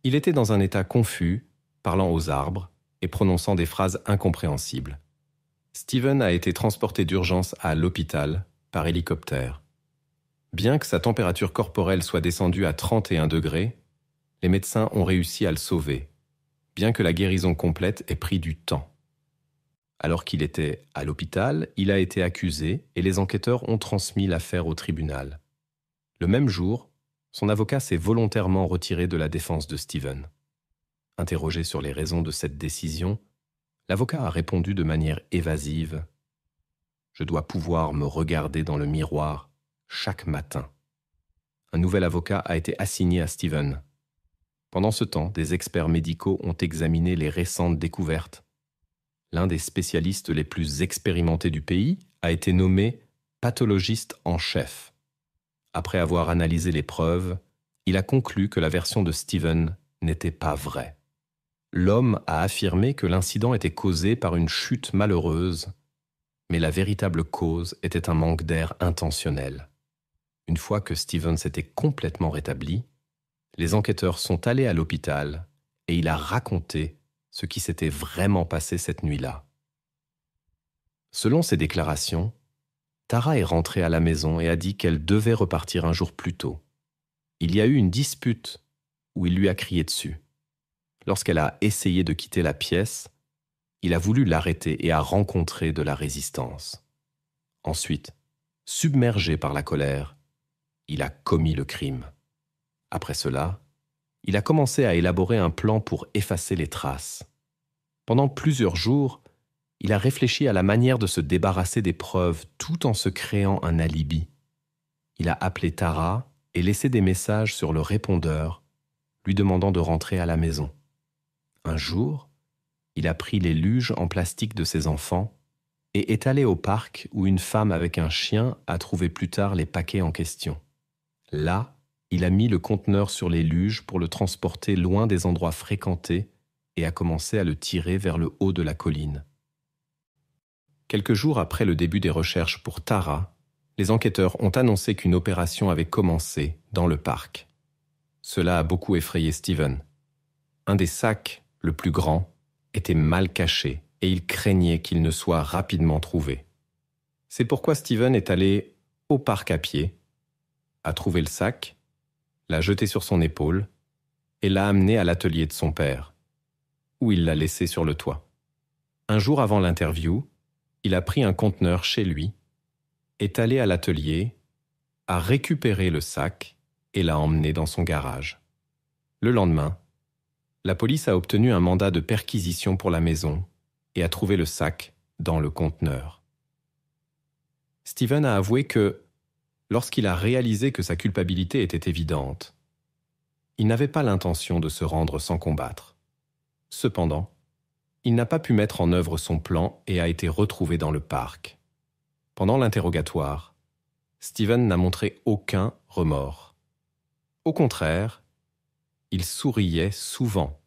Il était dans un état confus, parlant aux arbres et prononçant des phrases incompréhensibles. Steven a été transporté d'urgence à l'hôpital par hélicoptère. Bien que sa température corporelle soit descendue à 31 degrés, les médecins ont réussi à le sauver, bien que la guérison complète ait pris du temps. Alors qu'il était à l'hôpital, il a été accusé et les enquêteurs ont transmis l'affaire au tribunal. Le même jour, son avocat s'est volontairement retiré de la défense de Steven. Interrogé sur les raisons de cette décision, l'avocat a répondu de manière évasive « Je dois pouvoir me regarder dans le miroir chaque matin. » Un nouvel avocat a été assigné à Steven. Pendant ce temps, des experts médicaux ont examiné les récentes découvertes. L'un des spécialistes les plus expérimentés du pays a été nommé pathologiste en chef. Après avoir analysé les preuves, il a conclu que la version de Steven n'était pas vraie. L'homme a affirmé que l'incident était causé par une chute malheureuse, mais la véritable cause était un manque d'air intentionnel. Une fois que Steven s'était complètement rétabli, les enquêteurs sont allés à l'hôpital et il a raconté ce qui s'était vraiment passé cette nuit-là. Selon ses déclarations, Tara est rentrée à la maison et a dit qu'elle devait repartir un jour plus tôt. Il y a eu une dispute où il lui a crié dessus. Lorsqu'elle a essayé de quitter la pièce, il a voulu l'arrêter et a rencontré de la résistance. Ensuite, submergé par la colère, il a commis le crime. Après cela, il a commencé à élaborer un plan pour effacer les traces. Pendant plusieurs jours, il a réfléchi à la manière de se débarrasser des preuves tout en se créant un alibi. Il a appelé Tara et laissé des messages sur le répondeur, lui demandant de rentrer à la maison. Un jour, il a pris les luges en plastique de ses enfants et est allé au parc où une femme avec un chien a trouvé plus tard les paquets en question. Là, il a mis le conteneur sur les luges pour le transporter loin des endroits fréquentés et a commencé à le tirer vers le haut de la colline. Quelques jours après le début des recherches pour Tara, les enquêteurs ont annoncé qu'une opération avait commencé dans le parc. Cela a beaucoup effrayé Steven. Un des sacs, le plus grand, était mal caché et il craignait qu'il ne soit rapidement trouvé. C'est pourquoi Steven est allé au parc à pied, a trouvé le sac, l'a jeté sur son épaule et l'a amené à l'atelier de son père, où il l'a laissé sur le toit. Un jour avant l'interview, il a pris un conteneur chez lui, est allé à l'atelier, a récupéré le sac et l'a emmené dans son garage. Le lendemain, la police a obtenu un mandat de perquisition pour la maison et a trouvé le sac dans le conteneur. Steven a avoué que, lorsqu'il a réalisé que sa culpabilité était évidente, il n'avait pas l'intention de se rendre sans combattre. Cependant, il n'a pas pu mettre en œuvre son plan et a été retrouvé dans le parc. Pendant l'interrogatoire, Steven n'a montré aucun remords. Au contraire, il souriait souvent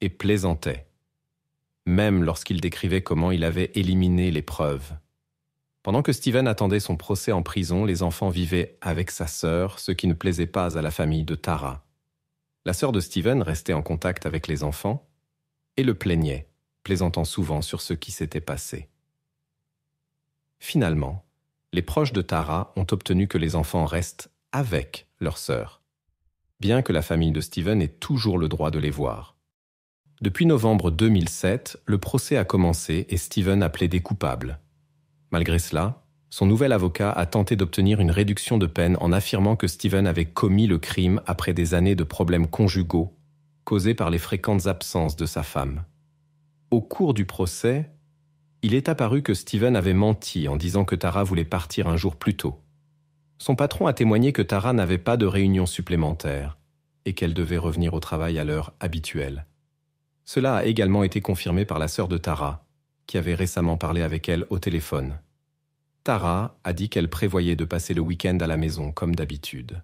et plaisantait, même lorsqu'il décrivait comment il avait éliminé les preuves. Pendant que Steven attendait son procès en prison, les enfants vivaient avec sa sœur, ce qui ne plaisait pas à la famille de Tara. La sœur de Steven restait en contact avec les enfants et le plaignait, plaisantant souvent sur ce qui s'était passé. Finalement, les proches de Tara ont obtenu que les enfants restent avec leur sœur, bien que la famille de Steven ait toujours le droit de les voir. Depuis novembre 2007, le procès a commencé et Steven a plaidé coupable. Malgré cela, son nouvel avocat a tenté d'obtenir une réduction de peine en affirmant que Steven avait commis le crime après des années de problèmes conjugaux causés par les fréquentes absences de sa femme. Au cours du procès, il est apparu que Steven avait menti en disant que Tara voulait partir un jour plus tôt. Son patron a témoigné que Tara n'avait pas de réunion supplémentaire et qu'elle devait revenir au travail à l'heure habituelle. Cela a également été confirmé par la sœur de Tara, qui avait récemment parlé avec elle au téléphone. Tara a dit qu'elle prévoyait de passer le week-end à la maison comme d'habitude.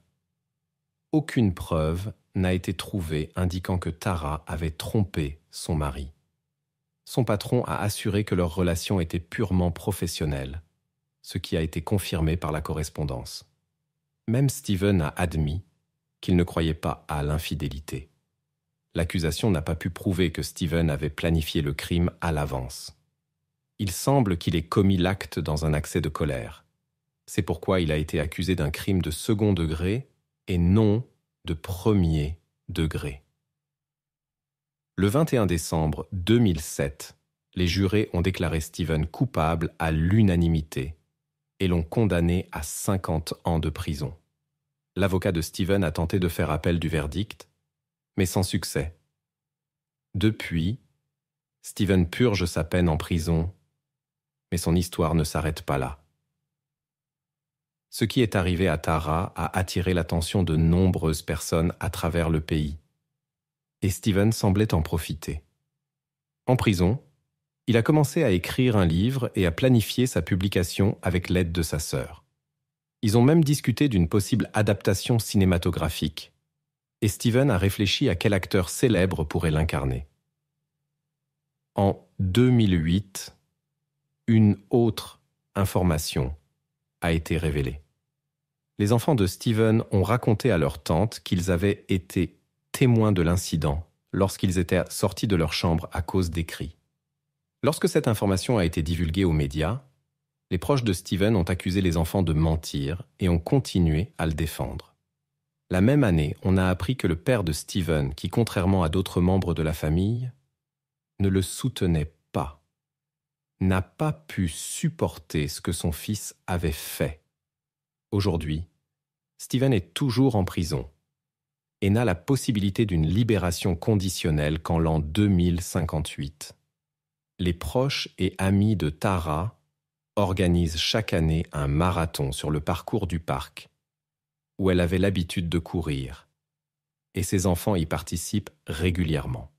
Aucune preuve n'a été trouvée indiquant que Tara avait trompé son mari. Son patron a assuré que leur relation était purement professionnelle, ce qui a été confirmé par la correspondance. Même Steven a admis qu'il ne croyait pas à l'infidélité. L'accusation n'a pas pu prouver que Steven avait planifié le crime à l'avance. Il semble qu'il ait commis l'acte dans un accès de colère. C'est pourquoi il a été accusé d'un crime de second degré et non de premier degré. Le 21 décembre 2007, les jurés ont déclaré Steven coupable à l'unanimité et l'ont condamné à 50 ans de prison. L'avocat de Steven a tenté de faire appel du verdict, mais sans succès. Depuis, Steven purge sa peine en prison, mais son histoire ne s'arrête pas là. Ce qui est arrivé à Tara a attiré l'attention de nombreuses personnes à travers le pays. Et Steven semblait en profiter. En prison, il a commencé à écrire un livre et à planifier sa publication avec l'aide de sa sœur. Ils ont même discuté d'une possible adaptation cinématographique. Et Steven a réfléchi à quel acteur célèbre pourrait l'incarner. En 2008, une autre information a été révélée. Les enfants de Steven ont raconté à leur tante qu'ils avaient été témoins de l'incident lorsqu'ils étaient sortis de leur chambre à cause des cris. Lorsque cette information a été divulguée aux médias, les proches de Steven ont accusé les enfants de mentir et ont continué à le défendre. La même année, on a appris que le père de Steven, qui contrairement à d'autres membres de la famille, ne le soutenait pas. n'a pas pu supporter ce que son fils avait fait. Aujourd'hui, Steven est toujours en prison et n'a la possibilité d'une libération conditionnelle qu'en l'an 2058. Les proches et amis de Tara organisent chaque année un marathon sur le parcours du parc, où elle avait l'habitude de courir, et ses enfants y participent régulièrement.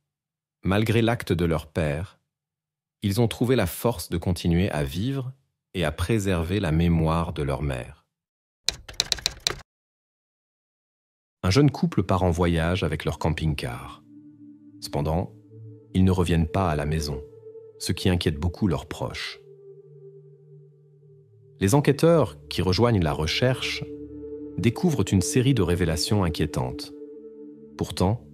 Malgré l'acte de leur père, ils ont trouvé la force de continuer à vivre et à préserver la mémoire de leur mère. Un jeune couple part en voyage avec leur camping-car. Cependant, ils ne reviennent pas à la maison, ce qui inquiète beaucoup leurs proches. Les enquêteurs qui rejoignent la recherche découvrent une série de révélations inquiétantes. Pourtant,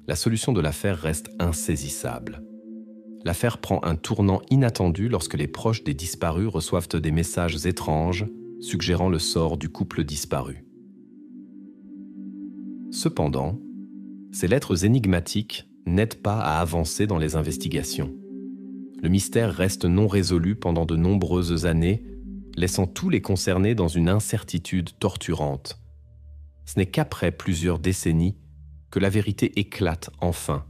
la solution de l'affaire reste insaisissable. L'affaire prend un tournant inattendu lorsque les proches des disparus reçoivent des messages étranges suggérant le sort du couple disparu. Cependant, ces lettres énigmatiques n'aident pas à avancer dans les investigations. Le mystère reste non résolu pendant de nombreuses années, laissant tous les concernés dans une incertitude torturante. Ce n'est qu'après plusieurs décennies que la vérité éclate enfin,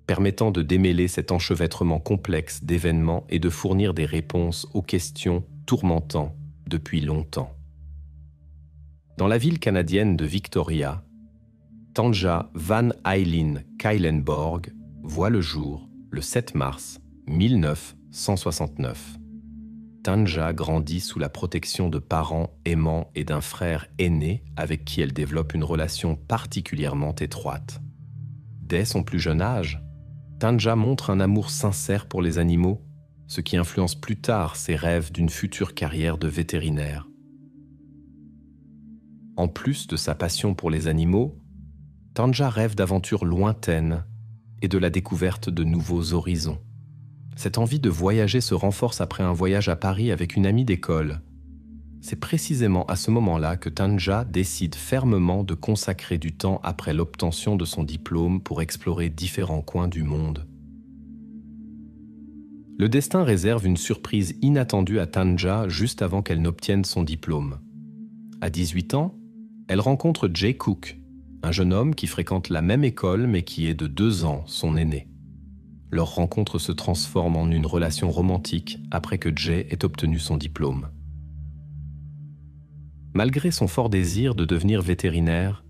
permettant de démêler cet enchevêtrement complexe d'événements et de fournir des réponses aux questions tourmentant depuis longtemps. Dans la ville canadienne de Victoria, Tanja Van Eileen Kuylenborg voit le jour le 7 mars 1969. Tanja grandit sous la protection de parents aimants et d'un frère aîné avec qui elle développe une relation particulièrement étroite. Dès son plus jeune âge, Tanja montre un amour sincère pour les animaux, ce qui influence plus tard ses rêves d'une future carrière de vétérinaire. En plus de sa passion pour les animaux, Tanja rêve d'aventures lointaines et de la découverte de nouveaux horizons. Cette envie de voyager se renforce après un voyage à Paris avec une amie d'école. C'est précisément à ce moment-là que Tanja décide fermement de consacrer du temps après l'obtention de son diplôme pour explorer différents coins du monde. Le destin réserve une surprise inattendue à Tanja juste avant qu'elle n'obtienne son diplôme. À 18 ans, elle rencontre Jay Cook, un jeune homme qui fréquente la même école mais qui est de 2 ans son aîné. Leur rencontre se transforme en une relation romantique après que Jay ait obtenu son diplôme. Malgré son fort désir de devenir vétérinaire,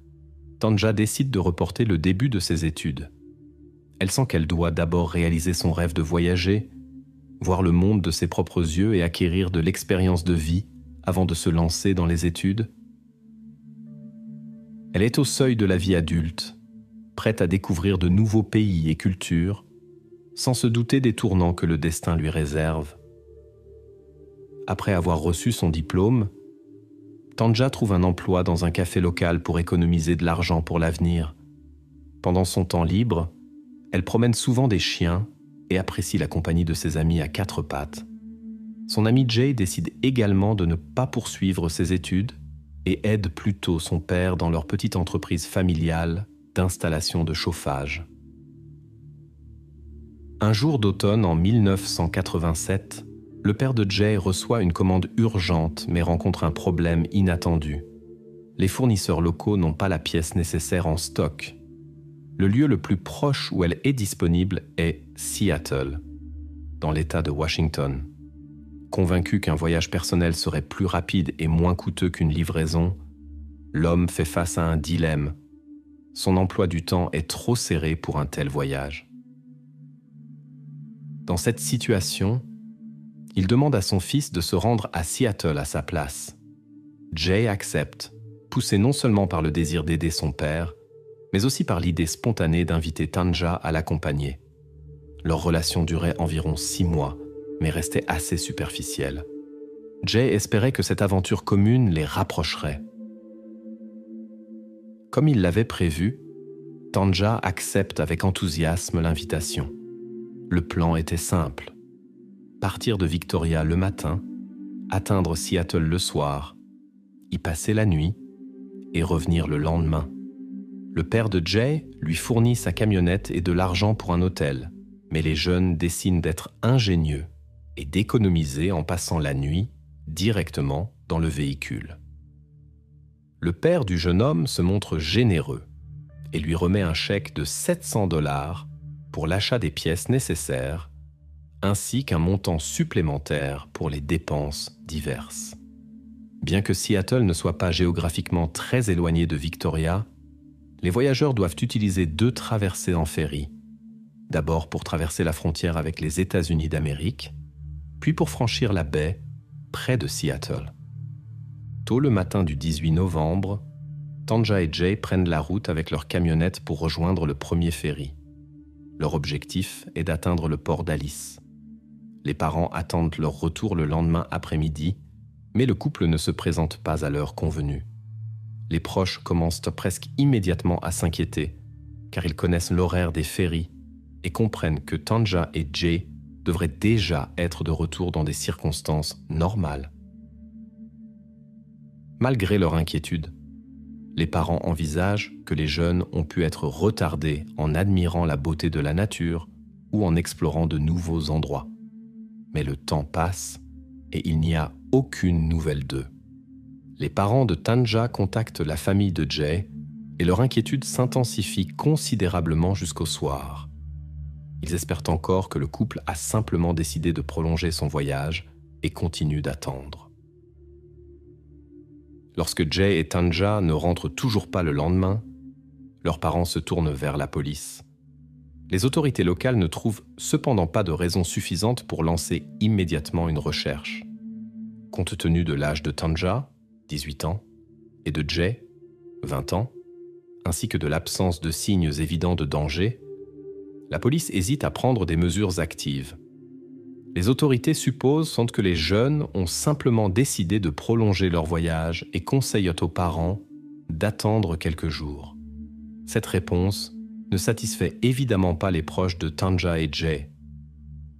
Tanja décide de reporter le début de ses études. Elle sent qu'elle doit d'abord réaliser son rêve de voyager, voir le monde de ses propres yeux et acquérir de l'expérience de vie avant de se lancer dans les études. Elle est au seuil de la vie adulte, prête à découvrir de nouveaux pays et cultures, sans se douter des tournants que le destin lui réserve. Après avoir reçu son diplôme, Tanja trouve un emploi dans un café local pour économiser de l'argent pour l'avenir. Pendant son temps libre, elle promène souvent des chiens et apprécie la compagnie de ses amis à 4 pattes. Son ami Jay décide également de ne pas poursuivre ses études et aide plutôt son père dans leur petite entreprise familiale d'installation de chauffage. Un jour d'automne en 1987, le père de Jay reçoit une commande urgente mais rencontre un problème inattendu. Les fournisseurs locaux n'ont pas la pièce nécessaire en stock. Le lieu le plus proche où elle est disponible est Seattle, dans l'État de Washington. Convaincu qu'un voyage personnel serait plus rapide et moins coûteux qu'une livraison, l'homme fait face à un dilemme. Son emploi du temps est trop serré pour un tel voyage. Dans cette situation, il demande à son fils de se rendre à Seattle à sa place. Jay accepte, poussé non seulement par le désir d'aider son père, mais aussi par l'idée spontanée d'inviter Tanja à l'accompagner. Leur relation durait environ 6 mois, mais restait assez superficielle. Jay espérait que cette aventure commune les rapprocherait. Comme il l'avait prévu, Tanja accepte avec enthousiasme l'invitation. Le plan était simple. Partir de Victoria le matin, atteindre Seattle le soir, y passer la nuit et revenir le lendemain. Le père de Jay lui fournit sa camionnette et de l'argent pour un hôtel, mais les jeunes décident d'être ingénieux et d'économiser en passant la nuit directement dans le véhicule. Le père du jeune homme se montre généreux et lui remet un chèque de 700 $ pour l'achat des pièces nécessaires, ainsi qu'un montant supplémentaire pour les dépenses diverses. Bien que Seattle ne soit pas géographiquement très éloigné de Victoria, les voyageurs doivent utiliser 2 traversées en ferry, d'abord pour traverser la frontière avec les États-Unis d'Amérique, puis pour franchir la baie près de Seattle. Tôt le matin du 18 novembre, Tanja et Jay prennent la route avec leur camionnette pour rejoindre le premier ferry. Leur objectif est d'atteindre le port d'Alice. Les parents attendent leur retour le lendemain après-midi, mais le couple ne se présente pas à l'heure convenue. Les proches commencent presque immédiatement à s'inquiéter, car ils connaissent l'horaire des ferries et comprennent que Tanja et Jay devraient déjà être de retour dans des circonstances normales. Malgré leur inquiétude, les parents envisagent que les jeunes ont pu être retardés en admirant la beauté de la nature ou en explorant de nouveaux endroits. Mais le temps passe et il n'y a aucune nouvelle d'eux. Les parents de Tanja contactent la famille de Jay et leur inquiétude s'intensifie considérablement jusqu'au soir. Ils espèrent encore que le couple a simplement décidé de prolonger son voyage et continue d'attendre. Lorsque Jay et Tanja ne rentrent toujours pas le lendemain, leurs parents se tournent vers la police. Les autorités locales ne trouvent cependant pas de raison suffisante pour lancer immédiatement une recherche. Compte tenu de l'âge de Tanja, 18 ans, et de Jay, 20 ans, ainsi que de l'absence de signes évidents de danger, la police hésite à prendre des mesures actives. Les autorités supposent que les jeunes ont simplement décidé de prolonger leur voyage et conseillent aux parents d'attendre quelques jours. Cette réponse ne satisfait évidemment pas les proches de Tanja et Jay,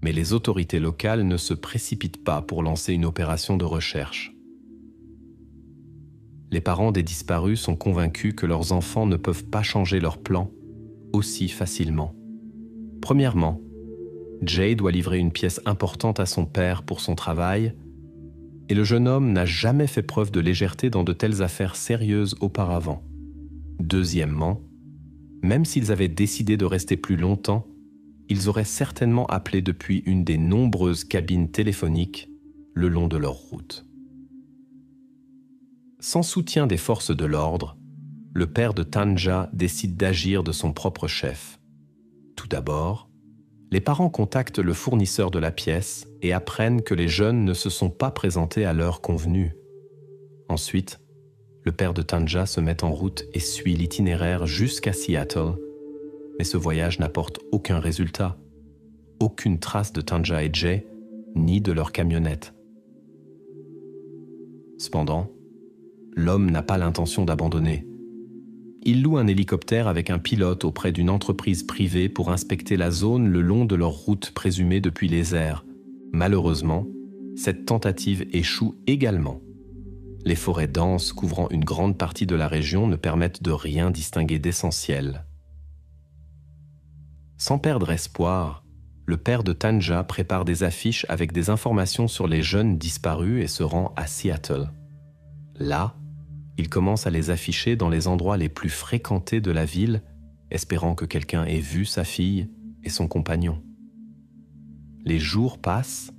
mais les autorités locales ne se précipitent pas pour lancer une opération de recherche. Les parents des disparus sont convaincus que leurs enfants ne peuvent pas changer leur plan aussi facilement. Premièrement, Jay doit livrer une pièce importante à son père pour son travail, et le jeune homme n'a jamais fait preuve de légèreté dans de telles affaires sérieuses auparavant. Deuxièmement, même s'ils avaient décidé de rester plus longtemps, ils auraient certainement appelé depuis une des nombreuses cabines téléphoniques le long de leur route. Sans soutien des forces de l'ordre, le père de Tanja décide d'agir de son propre chef. Tout d'abord, les parents contactent le fournisseur de la pièce et apprennent que les jeunes ne se sont pas présentés à l'heure convenue. Ensuite, le père de Tanja se met en route et suit l'itinéraire jusqu'à Seattle, mais ce voyage n'apporte aucun résultat, aucune trace de Tanja et Jay, ni de leur camionnette. Cependant, l'homme n'a pas l'intention d'abandonner. Il loue un hélicoptère avec un pilote auprès d'une entreprise privée pour inspecter la zone le long de leur route présumée depuis les airs. Malheureusement, cette tentative échoue également. Les forêts denses couvrant une grande partie de la région ne permettent de rien distinguer d'essentiel. Sans perdre espoir, le père de Tanja prépare des affiches avec des informations sur les jeunes disparus et se rend à Seattle. Là, il commence à les afficher dans les endroits les plus fréquentés de la ville, espérant que quelqu'un ait vu sa fille et son compagnon. Les jours passent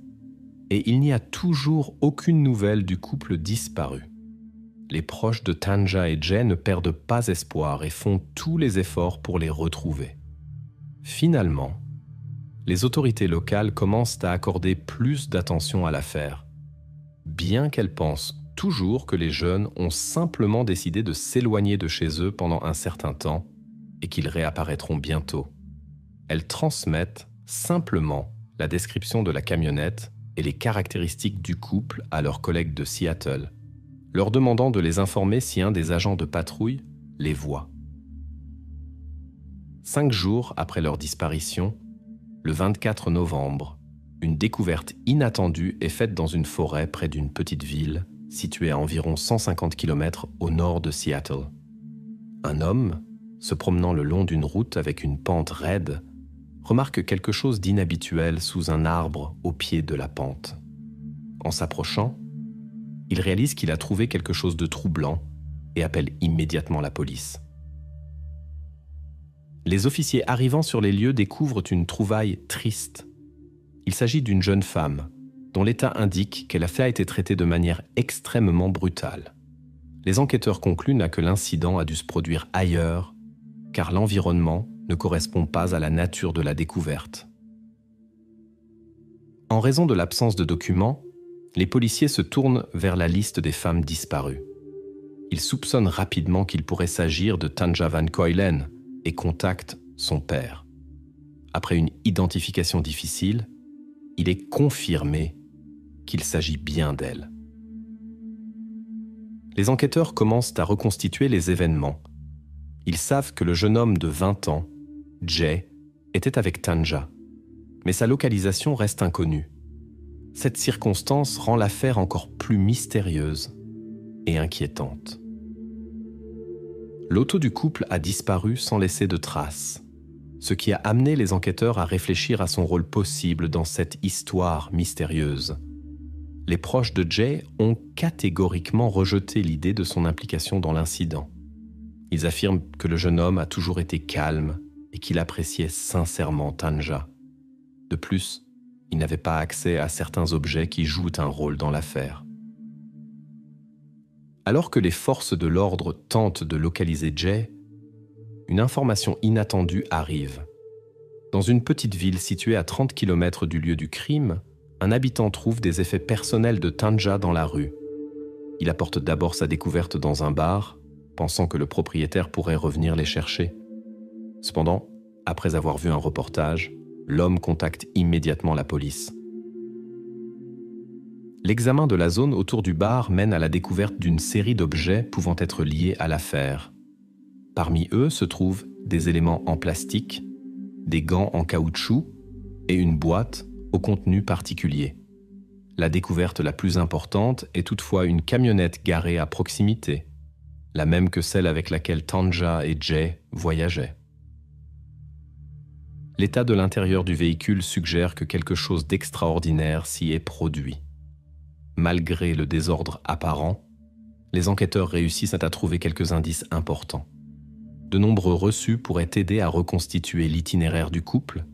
et il n'y a toujours aucune nouvelle du couple disparu. Les proches de Tanja et Jay ne perdent pas espoir et font tous les efforts pour les retrouver. Finalement, les autorités locales commencent à accorder plus d'attention à l'affaire, bien qu'elles pensent toujours que les jeunes ont simplement décidé de s'éloigner de chez eux pendant un certain temps et qu'ils réapparaîtront bientôt. Elles transmettent simplement la description de la camionnette et les caractéristiques du couple à leurs collègues de Seattle, leur demandant de les informer si un des agents de patrouille les voit. 5 jours après leur disparition, le 24 novembre, une découverte inattendue est faite dans une forêt près d'une petite ville située à environ 150 km au nord de Seattle. Un homme, se promenant le long d'une route avec une pente raide, remarque quelque chose d'inhabituel sous un arbre au pied de la pente. En s'approchant, il réalise qu'il a trouvé quelque chose de troublant et appelle immédiatement la police. Les officiers arrivant sur les lieux découvrent une trouvaille triste. Il s'agit d'une jeune femme dont l'état indique qu'elle a été traitée de manière extrêmement brutale. Les enquêteurs concluent que l'incident a dû se produire ailleurs, car l'environnement ne correspond pas à la nature de la découverte. En raison de l'absence de documents, les policiers se tournent vers la liste des femmes disparues. Ils soupçonnent rapidement qu'il pourrait s'agir de Tanja van Kuylen et contactent son père. Après une identification difficile, il est confirmé qu'il s'agit bien d'elle. Les enquêteurs commencent à reconstituer les événements. Ils savent que le jeune homme de 20 ans, Jay, était avec Tanja, mais sa localisation reste inconnue. Cette circonstance rend l'affaire encore plus mystérieuse et inquiétante. L'auto du couple a disparu sans laisser de traces, ce qui a amené les enquêteurs à réfléchir à son rôle possible dans cette histoire mystérieuse. Les proches de Jay ont catégoriquement rejeté l'idée de son implication dans l'incident. Ils affirment que le jeune homme a toujours été calme et qu'il appréciait sincèrement Tanja. De plus, il n'avait pas accès à certains objets qui jouent un rôle dans l'affaire. Alors que les forces de l'ordre tentent de localiser Jay, une information inattendue arrive. Dans une petite ville située à 30 km du lieu du crime, un habitant trouve des effets personnels de Tanja dans la rue. Il apporte d'abord sa découverte dans un bar, pensant que le propriétaire pourrait revenir les chercher. Cependant, après avoir vu un reportage, l'homme contacte immédiatement la police. L'examen de la zone autour du bar mène à la découverte d'une série d'objets pouvant être liés à l'affaire. Parmi eux se trouvent des éléments en plastique, des gants en caoutchouc et une boîte au contenu particulier. La découverte la plus importante est toutefois une camionnette garée à proximité, la même que celle avec laquelle Tanja et Jay voyageaient. L'état de l'intérieur du véhicule suggère que quelque chose d'extraordinaire s'y est produit. Malgré le désordre apparent, les enquêteurs réussissent à trouver quelques indices importants. De nombreux reçus pourraient aider à reconstituer l'itinéraire du couple,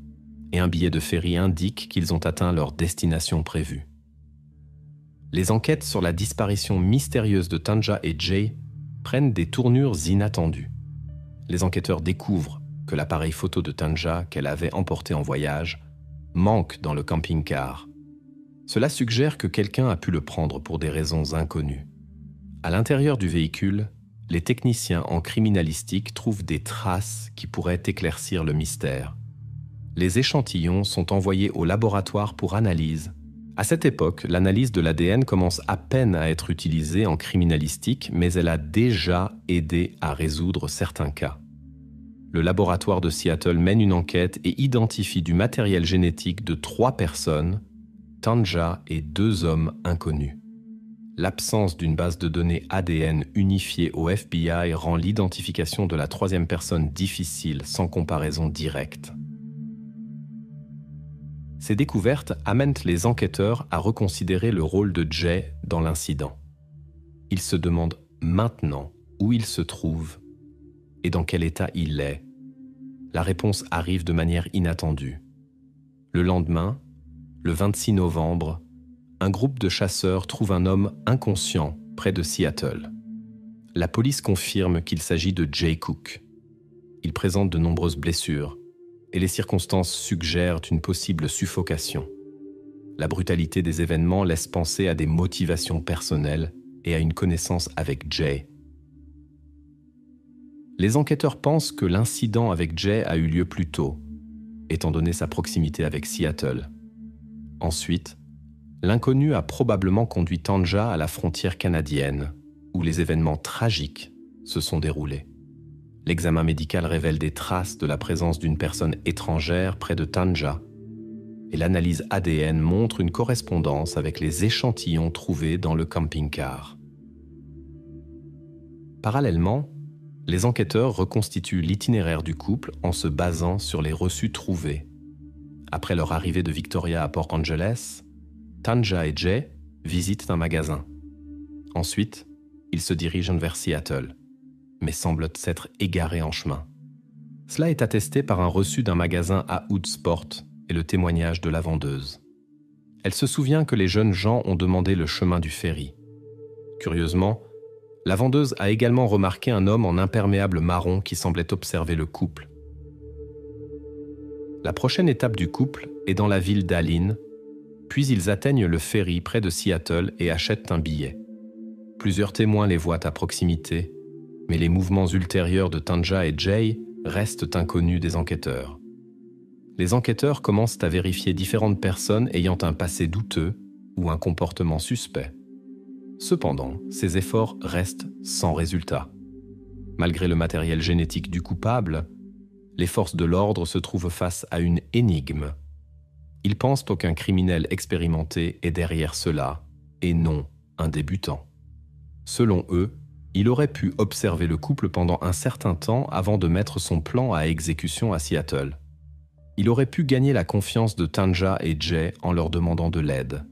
et un billet de ferry indique qu'ils ont atteint leur destination prévue. Les enquêtes sur la disparition mystérieuse de Tanja et Jay prennent des tournures inattendues. Les enquêteurs découvrent que l'appareil photo de Tanja qu'elle avait emporté en voyage manque dans le camping-car. Cela suggère que quelqu'un a pu le prendre pour des raisons inconnues. À l'intérieur du véhicule, les techniciens en criminalistique trouvent des traces qui pourraient éclaircir le mystère. Les échantillons sont envoyés au laboratoire pour analyse. À cette époque, l'analyse de l'ADN commence à peine à être utilisée en criminalistique, mais elle a déjà aidé à résoudre certains cas. Le laboratoire de Seattle mène une enquête et identifie du matériel génétique de 3 personnes, Tanja et 2 hommes inconnus. L'absence d'une base de données ADN unifiée au FBI rend l'identification de la 3e personne difficile sans comparaison directe. Ces découvertes amènent les enquêteurs à reconsidérer le rôle de Jay dans l'incident. Ils se demandent maintenant où il se trouve et dans quel état il est. La réponse arrive de manière inattendue. Le lendemain, le 26 novembre, un groupe de chasseurs trouve un homme inconscient près de Seattle. La police confirme qu'il s'agit de Jay Cook. Il présente de nombreuses blessures et les circonstances suggèrent une possible suffocation. La brutalité des événements laisse penser à des motivations personnelles et à une connaissance avec Jay. Les enquêteurs pensent que l'incident avec Jay a eu lieu plus tôt, étant donné sa proximité avec Seattle. Ensuite, l'inconnu a probablement conduit Tanja à la frontière canadienne, où les événements tragiques se sont déroulés. L'examen médical révèle des traces de la présence d'une personne étrangère près de Tanja, et l'analyse ADN montre une correspondance avec les échantillons trouvés dans le camping-car. Parallèlement, les enquêteurs reconstituent l'itinéraire du couple en se basant sur les reçus trouvés Après leur arrivée de Victoria à Port Angeles, Tanja et Jay visitent un magasin. Ensuite, ils se dirigent vers Seattle, mais semblent s'être égarés en chemin. Cela est attesté par un reçu d'un magasin à Hoodsport et le témoignage de la vendeuse. Elle se souvient que les jeunes gens ont demandé le chemin du ferry. Curieusement, la vendeuse a également remarqué un homme en imperméable marron qui semblait observer le couple. La prochaine étape du couple est dans la ville d'Allen, puis ils atteignent le ferry près de Seattle et achètent un billet. Plusieurs témoins les voient à proximité, mais les mouvements ultérieurs de Tanja et Jay restent inconnus des enquêteurs. Les enquêteurs commencent à vérifier différentes personnes ayant un passé douteux ou un comportement suspect. Cependant, ces efforts restent sans résultat. Malgré le matériel génétique du coupable, les forces de l'ordre se trouvent face à une énigme. Ils pensent qu'un criminel expérimenté est derrière cela, et non un débutant. Selon eux, il aurait pu observer le couple pendant un certain temps avant de mettre son plan à exécution à Seattle. Il aurait pu gagner la confiance de Tanja et Jay en leur demandant de l'aide,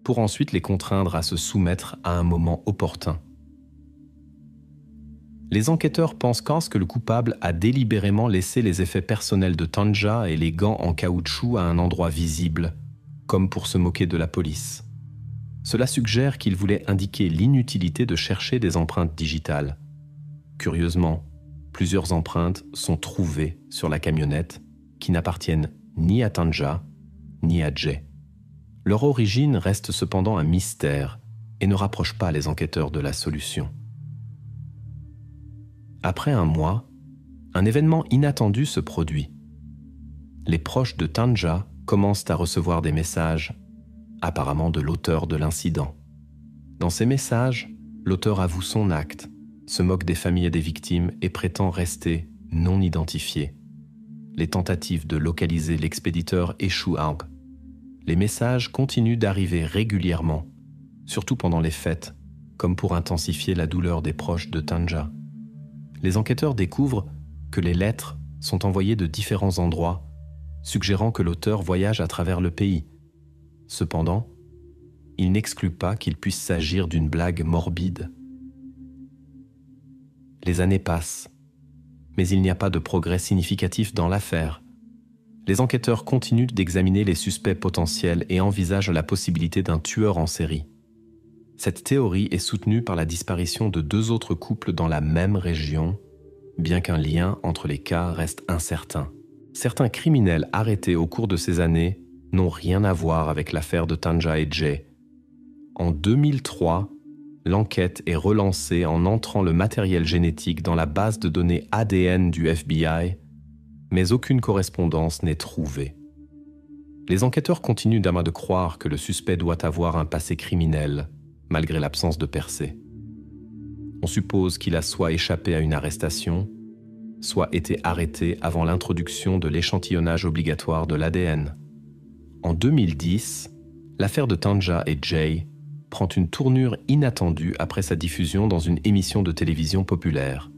pour ensuite les contraindre à se soumettre à un moment opportun. Les enquêteurs pensent que le coupable a délibérément laissé les effets personnels de Tanja et les gants en caoutchouc à un endroit visible, comme pour se moquer de la police. Cela suggère qu'il voulait indiquer l'inutilité de chercher des empreintes digitales. Curieusement, plusieurs empreintes sont trouvées sur la camionnette qui n'appartiennent ni à Tanja ni à Jay. Leur origine reste cependant un mystère et ne rapproche pas les enquêteurs de la solution. Après un mois, un événement inattendu se produit. Les proches de Tanja commencent à recevoir des messages, apparemment de l'auteur de l'incident. Dans ces messages, l'auteur avoue son acte, se moque des familles des victimes et prétend rester non identifié. Les tentatives de localiser l'expéditeur échouent. Les messages continuent d'arriver régulièrement, surtout pendant les fêtes, comme pour intensifier la douleur des proches de Tanja. Les enquêteurs découvrent que les lettres sont envoyées de différents endroits, suggérant que l'auteur voyage à travers le pays. Cependant, il n'exclut pas qu'il puisse s'agir d'une blague morbide. Les années passent, mais il n'y a pas de progrès significatif dans l'affaire. Les enquêteurs continuent d'examiner les suspects potentiels et envisagent la possibilité d'un tueur en série. Cette théorie est soutenue par la disparition de 2 autres couples dans la même région, bien qu'un lien entre les cas reste incertain. Certains criminels arrêtés au cours de ces années n'ont rien à voir avec l'affaire de Tanja et Jay. En 2003, l'enquête est relancée en entrant le matériel génétique dans la base de données ADN du FBI, mais aucune correspondance n'est trouvée. Les enquêteurs continuent de croire que le suspect doit avoir un passé criminel, malgré l'absence de percée. On suppose qu'il a soit échappé à une arrestation, soit été arrêté avant l'introduction de l'échantillonnage obligatoire de l'ADN. En 2010, l'affaire de Tanja et Jay prend une tournure inattendue après sa diffusion dans une émission de télévision populaire.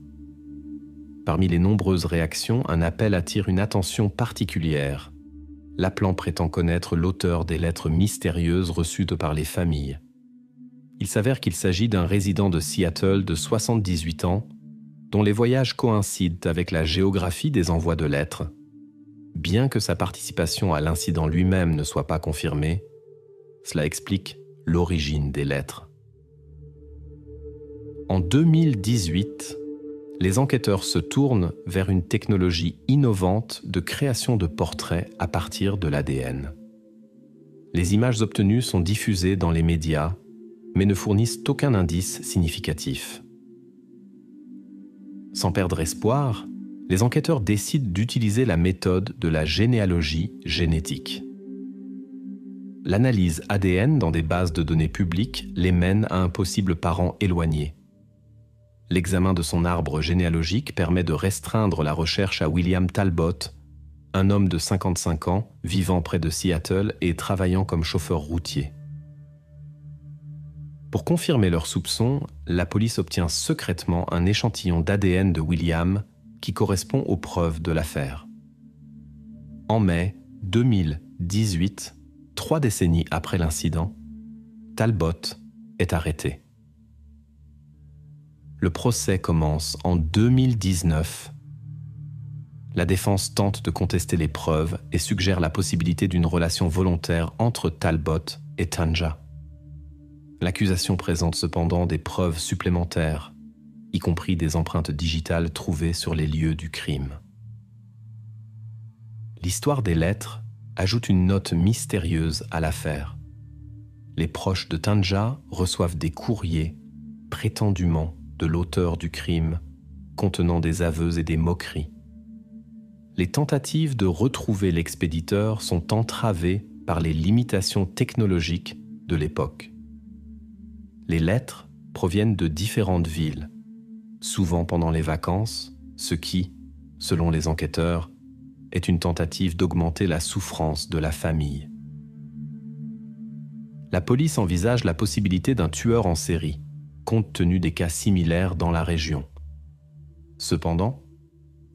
Parmi les nombreuses réactions, un appel attire une attention particulière. L'appelant prétend connaître l'auteur des lettres mystérieuses reçues par les familles. Il s'avère qu'il s'agit d'un résident de Seattle de 78 ans, dont les voyages coïncident avec la géographie des envois de lettres. Bien que sa participation à l'incident lui-même ne soit pas confirmée, cela explique l'origine des lettres. En 2018, les enquêteurs se tournent vers une technologie innovante de création de portraits à partir de l'ADN. Les images obtenues sont diffusées dans les médias, mais ne fournissent aucun indice significatif. Sans perdre espoir, les enquêteurs décident d'utiliser la méthode de la généalogie génétique. L'analyse ADN dans des bases de données publiques les mène à un possible parent éloigné. L'examen de son arbre généalogique permet de restreindre la recherche à William Talbot, un homme de 55 ans vivant près de Seattle et travaillant comme chauffeur routier. Pour confirmer leurs soupçons, la police obtient secrètement un échantillon d'ADN de William qui correspond aux preuves de l'affaire. En mai 2019, 2018, 3 décennies après l'incident, Talbot est arrêté. Le procès commence en 2019. La défense tente de contester les preuves et suggère la possibilité d'une relation volontaire entre Talbot et Tanja. L'accusation présente cependant des preuves supplémentaires, y compris des empreintes digitales trouvées sur les lieux du crime. L'histoire des lettres ajoute une note mystérieuse à l'affaire. Les proches de Tanja reçoivent des courriers, prétendument de l'auteur du crime, contenant des aveux et des moqueries. Les tentatives de retrouver l'expéditeur sont entravées par les limitations technologiques de l'époque. Les lettres proviennent de différentes villes, souvent pendant les vacances, ce qui, selon les enquêteurs, est une tentative d'augmenter la souffrance de la famille. La police envisage la possibilité d'un tueur en série, compte tenu des cas similaires dans la région. Cependant,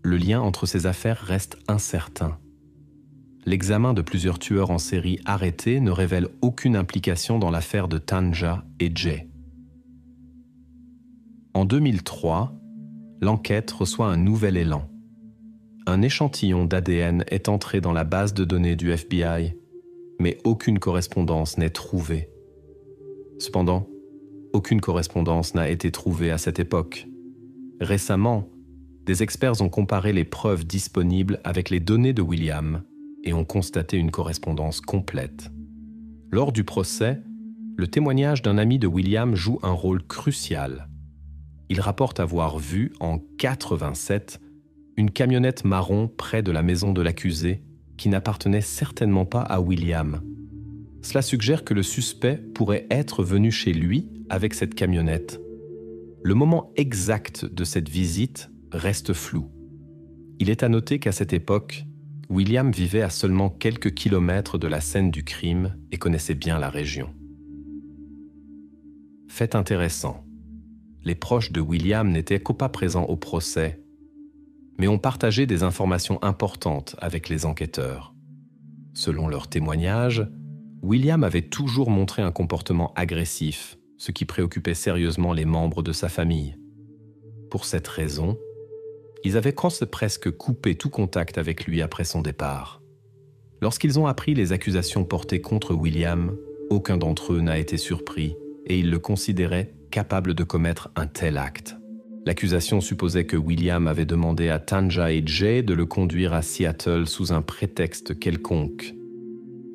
le lien entre ces affaires reste incertain. L'examen de plusieurs tueurs en série arrêtés ne révèle aucune implication dans l'affaire de Tanja et Jay. En 2003, l'enquête reçoit un nouvel élan. Un échantillon d'ADN est entré dans la base de données du FBI, mais aucune correspondance n'est trouvée. Cependant, aucune correspondance n'a été trouvée à cette époque. Récemment, des experts ont comparé les preuves disponibles avec les données de William et ont constaté une correspondance complète. Lors du procès, le témoignage d'un ami de William joue un rôle crucial. Il rapporte avoir vu, en 87, une camionnette marron près de la maison de l'accusé qui n'appartenait certainement pas à William. Cela suggère que le suspect pourrait être venu chez lui avec cette camionnette. Le moment exact de cette visite reste flou. Il est à noter qu'à cette époque, William vivait à seulement quelques kilomètres de la scène du crime et connaissait bien la région. Fait intéressant, les proches de William n'étaient pas présents au procès, mais ont partagé des informations importantes avec les enquêteurs. Selon leurs témoignages, William avait toujours montré un comportement agressif, ce qui préoccupait sérieusement les membres de sa famille. Pour cette raison, ils avaient presque coupé tout contact avec lui après son départ. Lorsqu'ils ont appris les accusations portées contre William, aucun d'entre eux n'a été surpris et ils le considéraient capable de commettre un tel acte. L'accusation supposait que William avait demandé à Tanja et Jay de le conduire à Seattle sous un prétexte quelconque.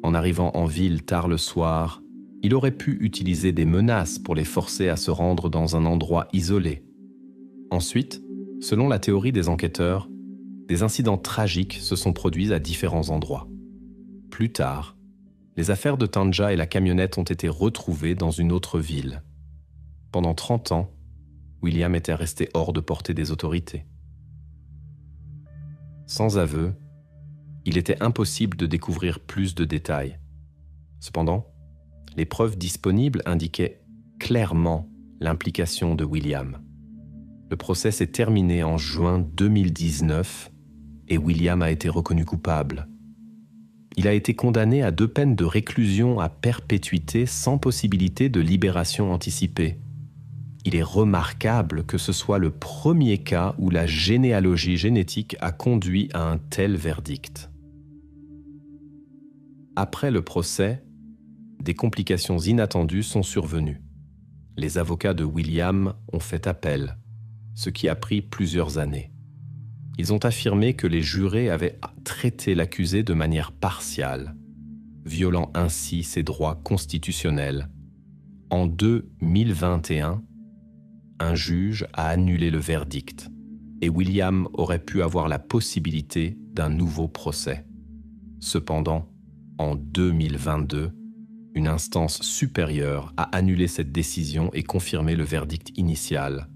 En arrivant en ville tard le soir, il aurait pu utiliser des menaces pour les forcer à se rendre dans un endroit isolé. Ensuite, selon la théorie des enquêteurs, des incidents tragiques se sont produits à différents endroits. Plus tard, les affaires de Tanja et la camionnette ont été retrouvées dans une autre ville. Pendant 30 ans, William était resté hors de portée des autorités. Sans aveu, il était impossible de découvrir plus de détails. Cependant, les preuves disponibles indiquaient clairement l'implication de William. Le procès s'est terminé en juin 2019 et William a été reconnu coupable. Il a été condamné à 2 peines de réclusion à perpétuité sans possibilité de libération anticipée. Il est remarquable que ce soit le premier cas où la généalogie génétique a conduit à un tel verdict. Après le procès, des complications inattendues sont survenues. Les avocats de William ont fait appel, ce qui a pris plusieurs années. Ils ont affirmé que les jurés avaient traité l'accusé de manière partiale, violant ainsi ses droits constitutionnels. En 2021, un juge a annulé le verdict et William aurait pu avoir la possibilité d'un nouveau procès. Cependant, en 2022, une instance supérieure a annulé cette décision et confirmé le verdict initial.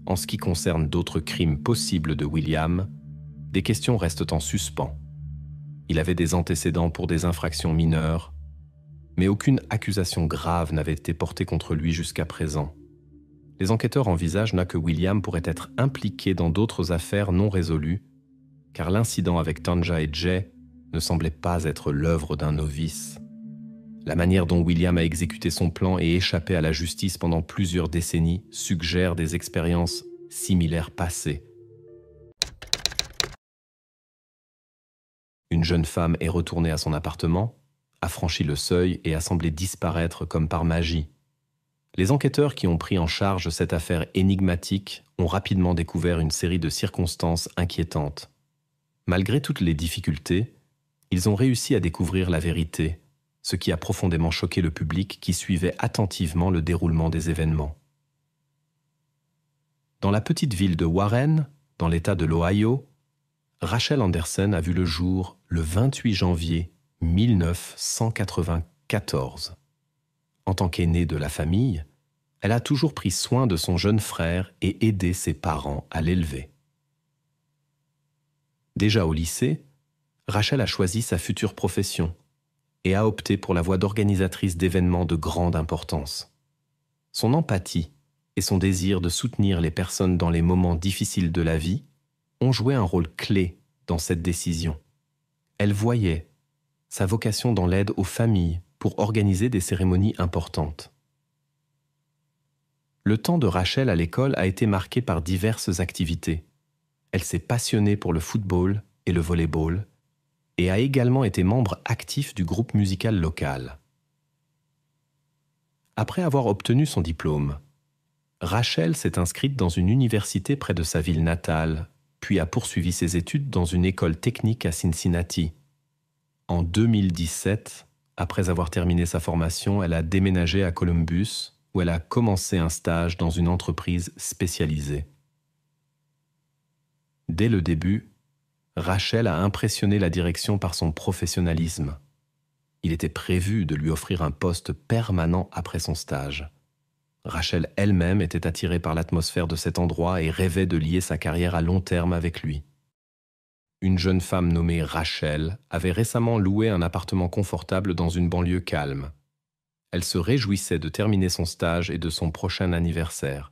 En ce qui concerne d'autres crimes possibles de William, des questions restent en suspens. Il avait des antécédents pour des infractions mineures, mais aucune accusation grave n'avait été portée contre lui jusqu'à présent. Les enquêteurs envisagent que William pourrait être impliqué dans d'autres affaires non résolues, car l'incident avec Tanja et Jay ne semblait pas être l'œuvre d'un novice. La manière dont William a exécuté son plan et échappé à la justice pendant plusieurs décennies suggère des expériences similaires passées. Une jeune femme est retournée à son appartement, a franchi le seuil et a semblé disparaître comme par magie. Les enquêteurs qui ont pris en charge cette affaire énigmatique ont rapidement découvert une série de circonstances inquiétantes. Malgré toutes les difficultés, ils ont réussi à découvrir la vérité, ce qui a profondément choqué le public qui suivait attentivement le déroulement des événements. Dans la petite ville de Warren, dans l'État de l'Ohio, Rachel Anderson a vu le jour le 28 janvier 1994. En tant qu'aînée de la famille, elle a toujours pris soin de son jeune frère et aidé ses parents à l'élever. Déjà au lycée, Rachel a choisi sa future profession et a opté pour la voie d'organisatrice d'événements de grande importance. Son empathie et son désir de soutenir les personnes dans les moments difficiles de la vie ont joué un rôle clé dans cette décision. Elle voyait sa vocation dans l'aide aux familles pour organiser des cérémonies importantes. Le temps de Rachel à l'école a été marqué par diverses activités. Elle s'est passionnée pour le football et le volleyball et a également été membre actif du groupe musical local. Après avoir obtenu son diplôme, Rachel s'est inscrite dans une université près de sa ville natale, puis a poursuivi ses études dans une école technique à Cincinnati. En 2017, après avoir terminé sa formation, elle a déménagé à Columbus, où elle a commencé un stage dans une entreprise spécialisée. Dès le début, Rachel a impressionné la direction par son professionnalisme. Il était prévu de lui offrir un poste permanent après son stage. Rachel elle-même était attirée par l'atmosphère de cet endroit et rêvait de lier sa carrière à long terme avec lui. Une jeune femme nommée Rachel avait récemment loué un appartement confortable dans une banlieue calme. Elle se réjouissait de terminer son stage et de son prochain anniversaire.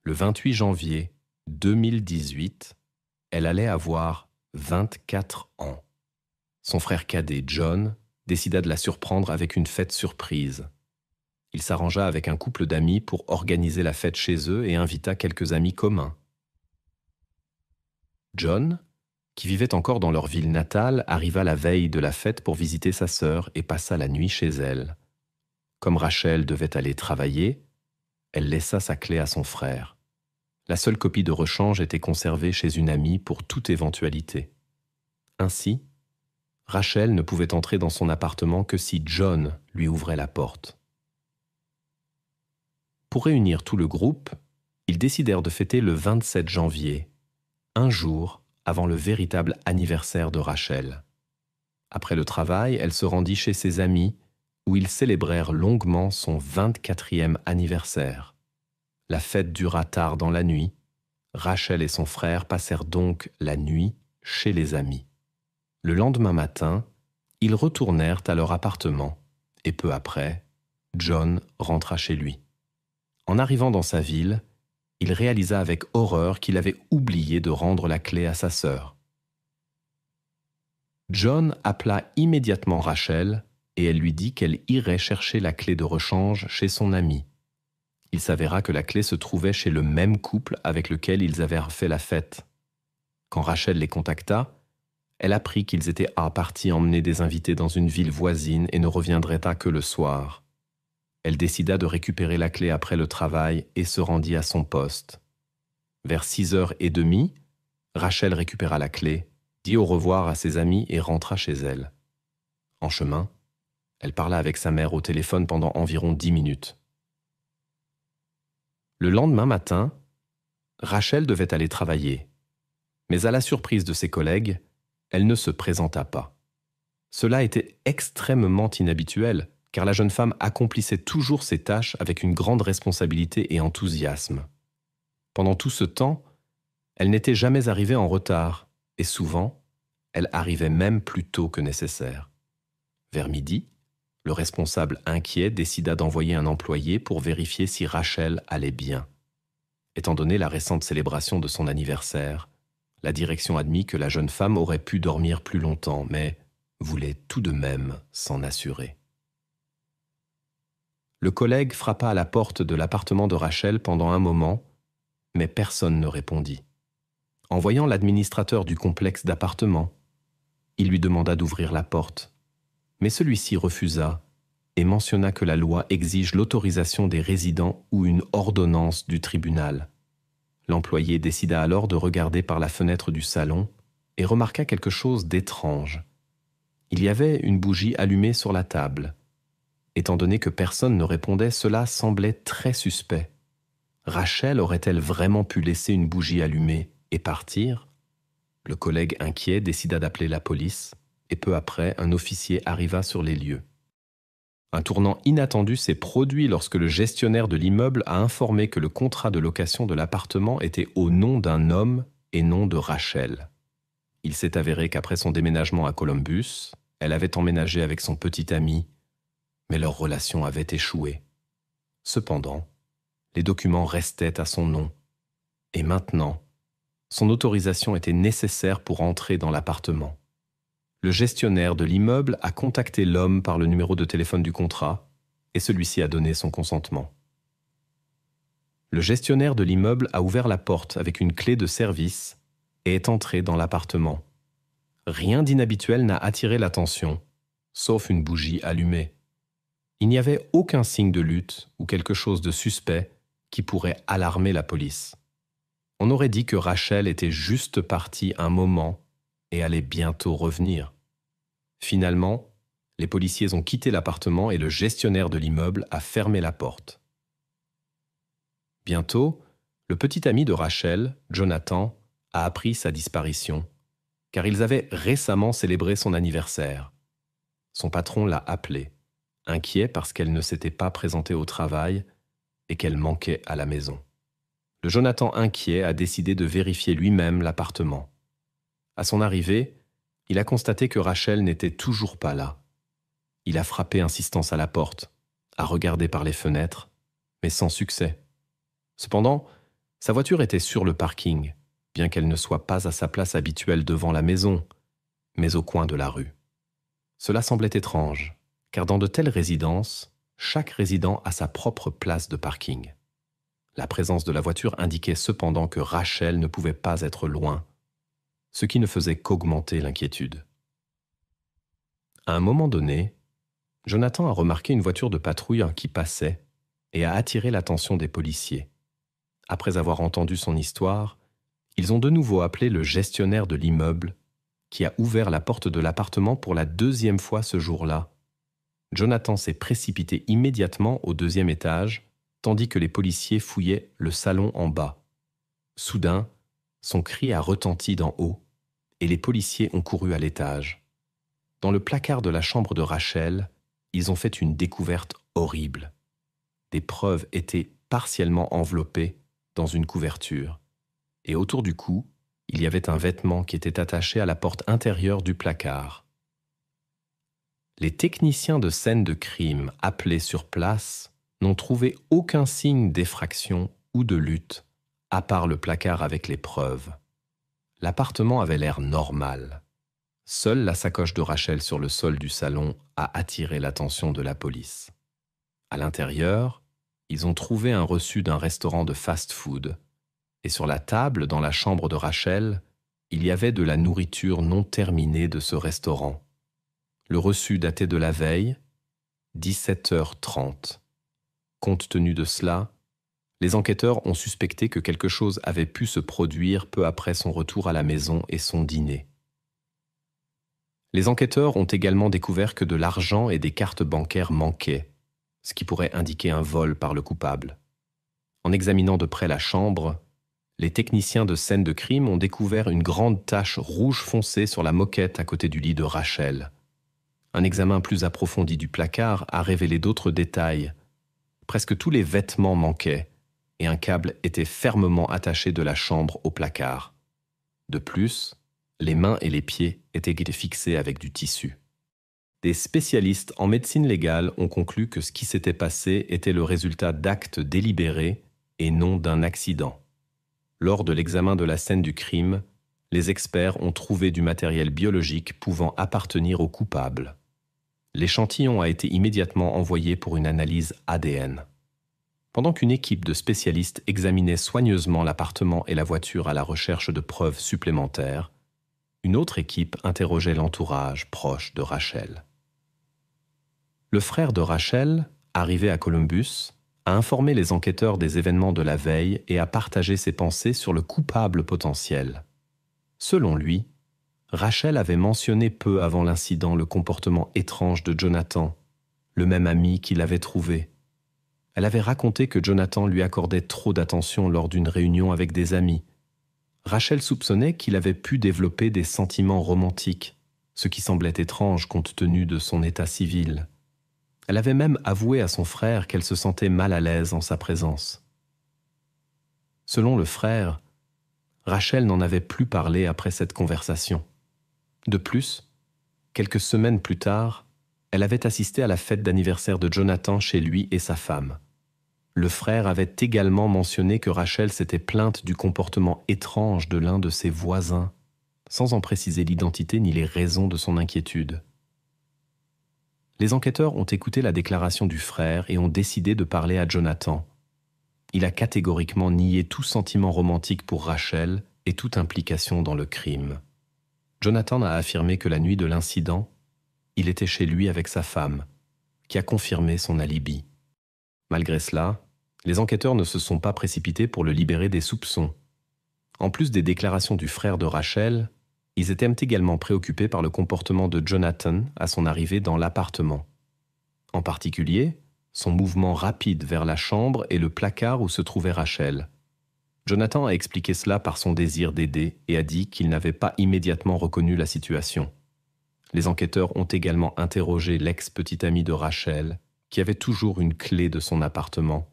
Le 28 janvier 2018, elle allait avoir 24 ans. Son frère cadet, John, décida de la surprendre avec une fête surprise. Il s'arrangea avec un couple d'amis pour organiser la fête chez eux et invita quelques amis communs. John, qui vivait encore dans leur ville natale, arriva la veille de la fête pour visiter sa sœur et passa la nuit chez elle. Comme Rachel devait aller travailler, elle laissa sa clé à son frère. La seule copie de rechange était conservée chez une amie pour toute éventualité. Ainsi, Rachel ne pouvait entrer dans son appartement que si John lui ouvrait la porte. Pour réunir tout le groupe, ils décidèrent de fêter le 27 janvier, un jour avant le véritable anniversaire de Rachel. Après le travail, elle se rendit chez ses amis où ils célébrèrent longuement son 24e anniversaire. La fête dura tard dans la nuit. Rachel et son frère passèrent donc la nuit chez les amis. Le lendemain matin, ils retournèrent à leur appartement et peu après, John rentra chez lui. En arrivant dans sa ville, il réalisa avec horreur qu'il avait oublié de rendre la clé à sa sœur. John appela immédiatement Rachel et elle lui dit qu'elle irait chercher la clé de rechange chez son ami. Il s'avéra que la clé se trouvait chez le même couple avec lequel ils avaient fait la fête. Quand Rachel les contacta, elle apprit qu'ils étaient partis emmener des invités dans une ville voisine et ne reviendraient que le soir. Elle décida de récupérer la clé après le travail et se rendit à son poste. Vers 6h30, Rachel récupéra la clé, dit au revoir à ses amis et rentra chez elle. En chemin, elle parla avec sa mère au téléphone pendant environ 10 minutes. Le lendemain matin, Rachel devait aller travailler, mais à la surprise de ses collègues, elle ne se présenta pas. Cela était extrêmement inhabituel, car la jeune femme accomplissait toujours ses tâches avec une grande responsabilité et enthousiasme. Pendant tout ce temps, elle n'était jamais arrivée en retard, et souvent, elle arrivait même plus tôt que nécessaire. Vers midi, le responsable inquiet décida d'envoyer un employé pour vérifier si Rachel allait bien. Étant donné la récente célébration de son anniversaire, la direction admit que la jeune femme aurait pu dormir plus longtemps, mais voulait tout de même s'en assurer. Le collègue frappa à la porte de l'appartement de Rachel pendant un moment, mais personne ne répondit. En voyant l'administrateur du complexe d'appartements, il lui demanda d'ouvrir la porte, mais celui-ci refusa et mentionna que la loi exige l'autorisation des résidents ou une ordonnance du tribunal. L'employé décida alors de regarder par la fenêtre du salon et remarqua quelque chose d'étrange. Il y avait une bougie allumée sur la table. Étant donné que personne ne répondait, cela semblait très suspect. Rachel aurait-elle vraiment pu laisser une bougie allumée et partir ? Le collègue inquiet décida d'appeler la police et peu après, un officier arriva sur les lieux. Un tournant inattendu s'est produit lorsque le gestionnaire de l'immeuble a informé que le contrat de location de l'appartement était au nom d'un homme et non de Rachel. Il s'est avéré qu'après son déménagement à Columbus, elle avait emménagé avec son petit ami, mais leur relation avait échoué. Cependant, les documents restaient à son nom. Et maintenant, son autorisation était nécessaire pour entrer dans l'appartement. Le gestionnaire de l'immeuble a contacté l'homme par le numéro de téléphone du contrat et celui-ci a donné son consentement. Le gestionnaire de l'immeuble a ouvert la porte avec une clé de service et est entré dans l'appartement. Rien d'inhabituel n'a attiré l'attention, sauf une bougie allumée. Il n'y avait aucun signe de lutte ou quelque chose de suspect qui pourrait alarmer la police. On aurait dit que Rachel était juste partie un moment et allait bientôt revenir. Finalement, les policiers ont quitté l'appartement et le gestionnaire de l'immeuble a fermé la porte. Bientôt, le petit ami de Rachel, Jonathan, a appris sa disparition, car ils avaient récemment célébré son anniversaire. Son patron l'a appelé, inquiet parce qu'elle ne s'était pas présentée au travail et qu'elle manquait à la maison. Le Jonathan inquiet a décidé de vérifier lui-même l'appartement. À son arrivée, il a constaté que Rachel n'était toujours pas là. Il a frappé insistance à la porte, a regardé par les fenêtres, mais sans succès. Cependant, sa voiture était sur le parking, bien qu'elle ne soit pas à sa place habituelle devant la maison, mais au coin de la rue. Cela semblait étrange, car dans de telles résidences, chaque résident a sa propre place de parking. La présence de la voiture indiquait cependant que Rachel ne pouvait pas être loin, ce qui ne faisait qu'augmenter l'inquiétude. À un moment donné, Jonathan a remarqué une voiture de patrouille qui passait et a attiré l'attention des policiers. Après avoir entendu son histoire, ils ont de nouveau appelé le gestionnaire de l'immeuble qui a ouvert la porte de l'appartement pour la deuxième fois ce jour-là. Jonathan s'est précipité immédiatement au deuxième étage, tandis que les policiers fouillaient le salon en bas. Soudain, son cri a retenti d'en haut, et les policiers ont couru à l'étage. Dans le placard de la chambre de Rachel, ils ont fait une découverte horrible. Des preuves étaient partiellement enveloppées dans une couverture, et autour du cou, il y avait un vêtement qui était attaché à la porte intérieure du placard. Les techniciens de scène de crime appelés sur place n'ont trouvé aucun signe d'effraction ou de lutte, à part le placard avec les preuves. L'appartement avait l'air normal. Seule la sacoche de Rachel sur le sol du salon a attiré l'attention de la police. À l'intérieur, ils ont trouvé un reçu d'un restaurant de fast-food, et sur la table dans la chambre de Rachel, il y avait de la nourriture non terminée de ce restaurant. Le reçu datait de la veille, 17h30. Compte tenu de cela, les enquêteurs ont suspecté que quelque chose avait pu se produire peu après son retour à la maison et son dîner. Les enquêteurs ont également découvert que de l'argent et des cartes bancaires manquaient, ce qui pourrait indiquer un vol par le coupable. En examinant de près la chambre, les techniciens de scène de crime ont découvert une grande tache rouge foncé sur la moquette à côté du lit de Rachel. Un examen plus approfondi du placard a révélé d'autres détails. Presque tous les vêtements manquaient et un câble était fermement attaché de la chambre au placard. De plus, les mains et les pieds étaient fixés avec du tissu. Des spécialistes en médecine légale ont conclu que ce qui s'était passé était le résultat d'actes délibérés et non d'un accident. Lors de l'examen de la scène du crime, les experts ont trouvé du matériel biologique pouvant appartenir au coupable. L'échantillon a été immédiatement envoyé pour une analyse ADN. Pendant qu'une équipe de spécialistes examinait soigneusement l'appartement et la voiture à la recherche de preuves supplémentaires, une autre équipe interrogeait l'entourage proche de Rachel. Le frère de Rachel, arrivé à Columbus, a informé les enquêteurs des événements de la veille et a partagé ses pensées sur le coupable potentiel. Selon lui, Rachel avait mentionné peu avant l'incident le comportement étrange de Jonathan, le même ami qui l'avait trouvé. Elle avait raconté que Jonathan lui accordait trop d'attention lors d'une réunion avec des amis. Rachel soupçonnait qu'il avait pu développer des sentiments romantiques, ce qui semblait étrange compte tenu de son état civil. Elle avait même avoué à son frère qu'elle se sentait mal à l'aise en sa présence. Selon le frère, Rachel n'en avait plus parlé après cette conversation. De plus, quelques semaines plus tard, elle avait assisté à la fête d'anniversaire de Jonathan chez lui et sa femme. Le frère avait également mentionné que Rachel s'était plainte du comportement étrange de l'un de ses voisins, sans en préciser l'identité ni les raisons de son inquiétude. Les enquêteurs ont écouté la déclaration du frère et ont décidé de parler à Jonathan. Il a catégoriquement nié tout sentiment romantique pour Rachel et toute implication dans le crime. Jonathan a affirmé que la nuit de l'incident, il était chez lui avec sa femme, qui a confirmé son alibi. Malgré cela, les enquêteurs ne se sont pas précipités pour le libérer des soupçons. En plus des déclarations du frère de Rachel, ils étaient également préoccupés par le comportement de Jonathan à son arrivée dans l'appartement. En particulier, son mouvement rapide vers la chambre et le placard où se trouvait Rachel. Jonathan a expliqué cela par son désir d'aider et a dit qu'il n'avait pas immédiatement reconnu la situation. Les enquêteurs ont également interrogé l'ex-petite amie de Rachel, qui avait toujours une clé de son appartement.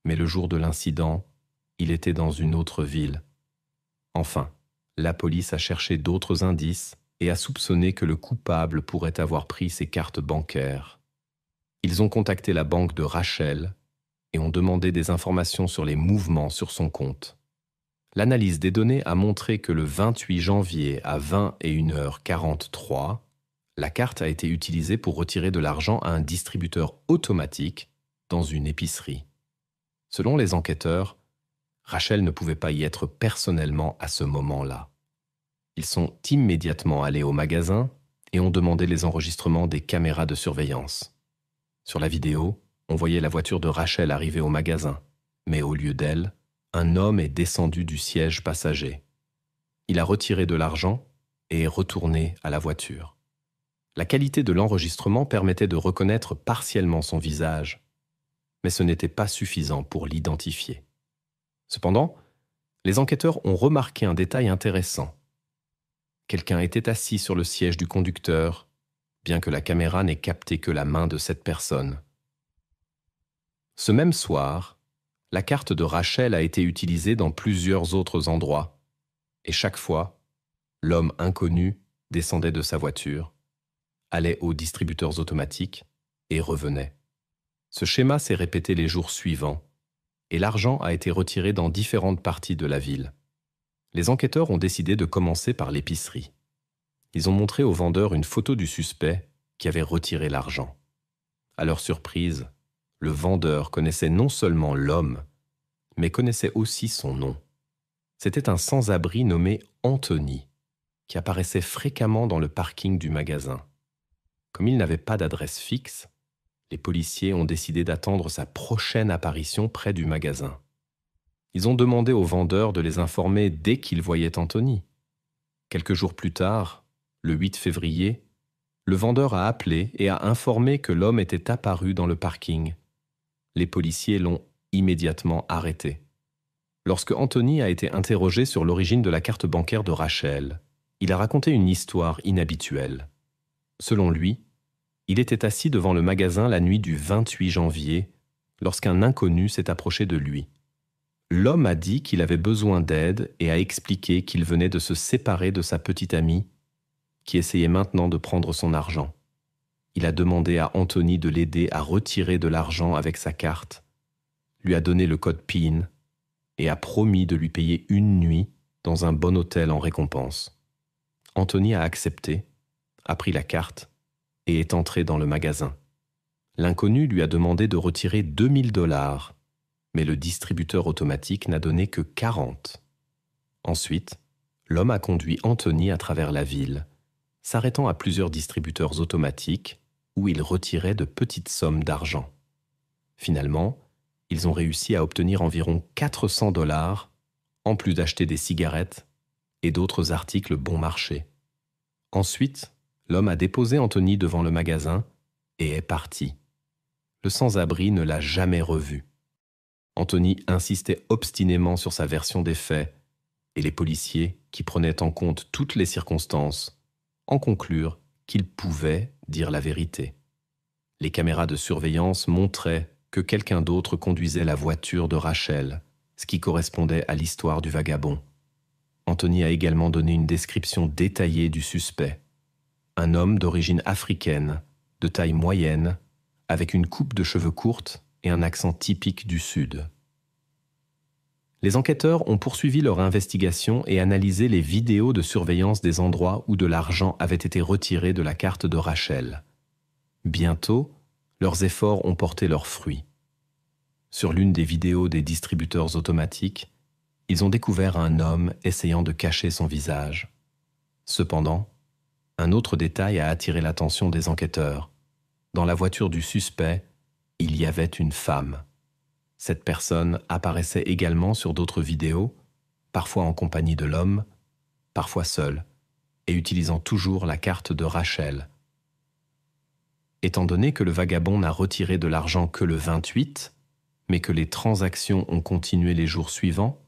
Mais le jour de l'incident, il était dans une autre ville. Enfin, la police a cherché d'autres indices et a soupçonné que le coupable pourrait avoir pris ses cartes bancaires. Ils ont contacté la banque de Rachel et ont demandé des informations sur les mouvements sur son compte. L'analyse des données a montré que le 28 janvier à 21h43, la carte a été utilisée pour retirer de l'argent à un distributeur automatique dans une épicerie. Selon les enquêteurs, Rachel ne pouvait pas y être personnellement à ce moment-là. Ils sont immédiatement allés au magasin et ont demandé les enregistrements des caméras de surveillance. Sur la vidéo, on voyait la voiture de Rachel arriver au magasin, mais au lieu d'elle, un homme est descendu du siège passager. Il a retiré de l'argent et est retourné à la voiture. La qualité de l'enregistrement permettait de reconnaître partiellement son visage, mais ce n'était pas suffisant pour l'identifier. Cependant, les enquêteurs ont remarqué un détail intéressant. Quelqu'un était assis sur le siège du conducteur, bien que la caméra n'ait capté que la main de cette personne. Ce même soir, la carte de Rachel a été utilisée dans plusieurs autres endroits, et chaque fois, l'homme inconnu descendait de sa voiture, allait aux distributeurs automatiques et revenait. Ce schéma s'est répété les jours suivants, et l'argent a été retiré dans différentes parties de la ville. Les enquêteurs ont décidé de commencer par l'épicerie. Ils ont montré aux vendeurs une photo du suspect qui avait retiré l'argent. À leur surprise, le vendeur connaissait non seulement l'homme, mais connaissait aussi son nom. C'était un sans-abri nommé Anthony, qui apparaissait fréquemment dans le parking du magasin. Comme il n'avait pas d'adresse fixe, les policiers ont décidé d'attendre sa prochaine apparition près du magasin. Ils ont demandé aux vendeurs de les informer dès qu'ils voyaient Anthony. Quelques jours plus tard, le 8 février, le vendeur a appelé et a informé que l'homme était apparu dans le parking. Les policiers l'ont immédiatement arrêté. Lorsque Anthony a été interrogé sur l'origine de la carte bancaire de Rachel, il a raconté une histoire inhabituelle. Selon lui, il était assis devant le magasin la nuit du 28 janvier lorsqu'un inconnu s'est approché de lui. L'homme a dit qu'il avait besoin d'aide et a expliqué qu'il venait de se séparer de sa petite amie qui essayait maintenant de prendre son argent. Il a demandé à Anthony de l'aider à retirer de l'argent avec sa carte, lui a donné le code PIN et a promis de lui payer une nuit dans un bon hôtel en récompense. Anthony a accepté, a pris la carte et est entré dans le magasin. L'inconnu lui a demandé de retirer 2000 $, mais le distributeur automatique n'a donné que 40. Ensuite, l'homme a conduit Anthony à travers la ville, s'arrêtant à plusieurs distributeurs automatiques où il retirait de petites sommes d'argent. Finalement, ils ont réussi à obtenir environ 400 $, en plus d'acheter des cigarettes et d'autres articles bon marché. Ensuite, l'homme a déposé Anthony devant le magasin et est parti. Le sans-abri ne l'a jamais revu. Anthony insistait obstinément sur sa version des faits et les policiers, qui prenaient en compte toutes les circonstances, en conclurent qu'il pouvait dire la vérité. Les caméras de surveillance montraient que quelqu'un d'autre conduisait la voiture de Rachel, ce qui correspondait à l'histoire du vagabond. Anthony a également donné une description détaillée du suspect. Un homme d'origine africaine, de taille moyenne, avec une coupe de cheveux courte et un accent typique du Sud. Les enquêteurs ont poursuivi leur investigation et analysé les vidéos de surveillance des endroits où de l'argent avait été retiré de la carte de Rachel. Bientôt, leurs efforts ont porté leurs fruits. Sur l'une des vidéos des distributeurs automatiques, ils ont découvert un homme essayant de cacher son visage. Cependant, un autre détail a attiré l'attention des enquêteurs. Dans la voiture du suspect, il y avait une femme. Cette personne apparaissait également sur d'autres vidéos, parfois en compagnie de l'homme, parfois seule, et utilisant toujours la carte de Rachel. Étant donné que le vagabond n'a retiré de l'argent que le 28, mais que les transactions ont continué les jours suivants,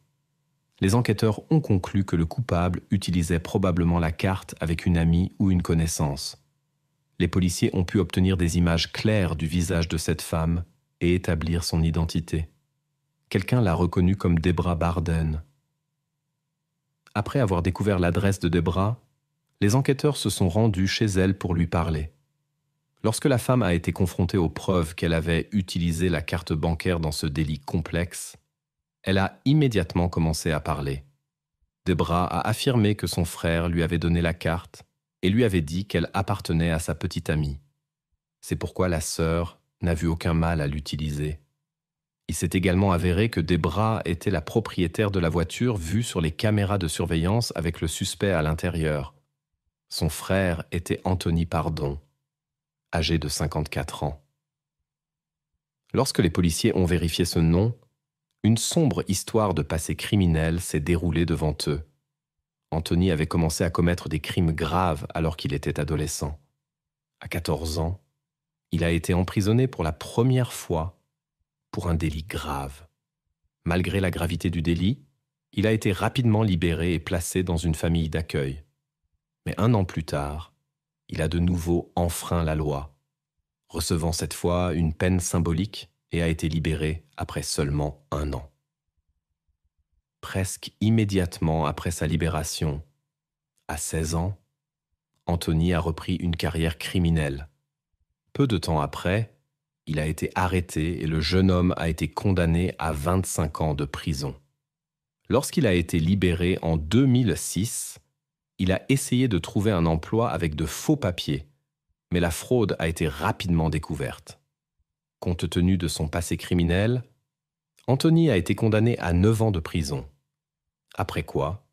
les enquêteurs ont conclu que le coupable utilisait probablement la carte avec une amie ou une connaissance. Les policiers ont pu obtenir des images claires du visage de cette femme et établir son identité. Quelqu'un l'a reconnue comme Debra Barden. Après avoir découvert l'adresse de Debra, les enquêteurs se sont rendus chez elle pour lui parler. Lorsque la femme a été confrontée aux preuves qu'elle avait utilisé la carte bancaire dans ce délit complexe, elle a immédiatement commencé à parler. Debra a affirmé que son frère lui avait donné la carte et lui avait dit qu'elle appartenait à sa petite amie. C'est pourquoi la sœur n'a vu aucun mal à l'utiliser. Il s'est également avéré que Debra était la propriétaire de la voiture vue sur les caméras de surveillance avec le suspect à l'intérieur. Son frère était Anthony Pardon, âgé de 54 ans. Lorsque les policiers ont vérifié ce nom, une sombre histoire de passé criminel s'est déroulée devant eux. Anthony avait commencé à commettre des crimes graves alors qu'il était adolescent. À 14 ans, il a été emprisonné pour la première fois pour un délit grave. Malgré la gravité du délit, il a été rapidement libéré et placé dans une famille d'accueil. Mais 1 an plus tard, il a de nouveau enfreint la loi, recevant cette fois une peine symbolique et a été libéré après seulement 1 an. Presque immédiatement après sa libération, à 16 ans, Anthony a repris une carrière criminelle. Peu de temps après, il a été arrêté et le jeune homme a été condamné à 25 ans de prison. Lorsqu'il a été libéré en 2006, il a essayé de trouver un emploi avec de faux papiers, mais la fraude a été rapidement découverte. Compte tenu de son passé criminel, Anthony a été condamné à 9 ans de prison. Après quoi,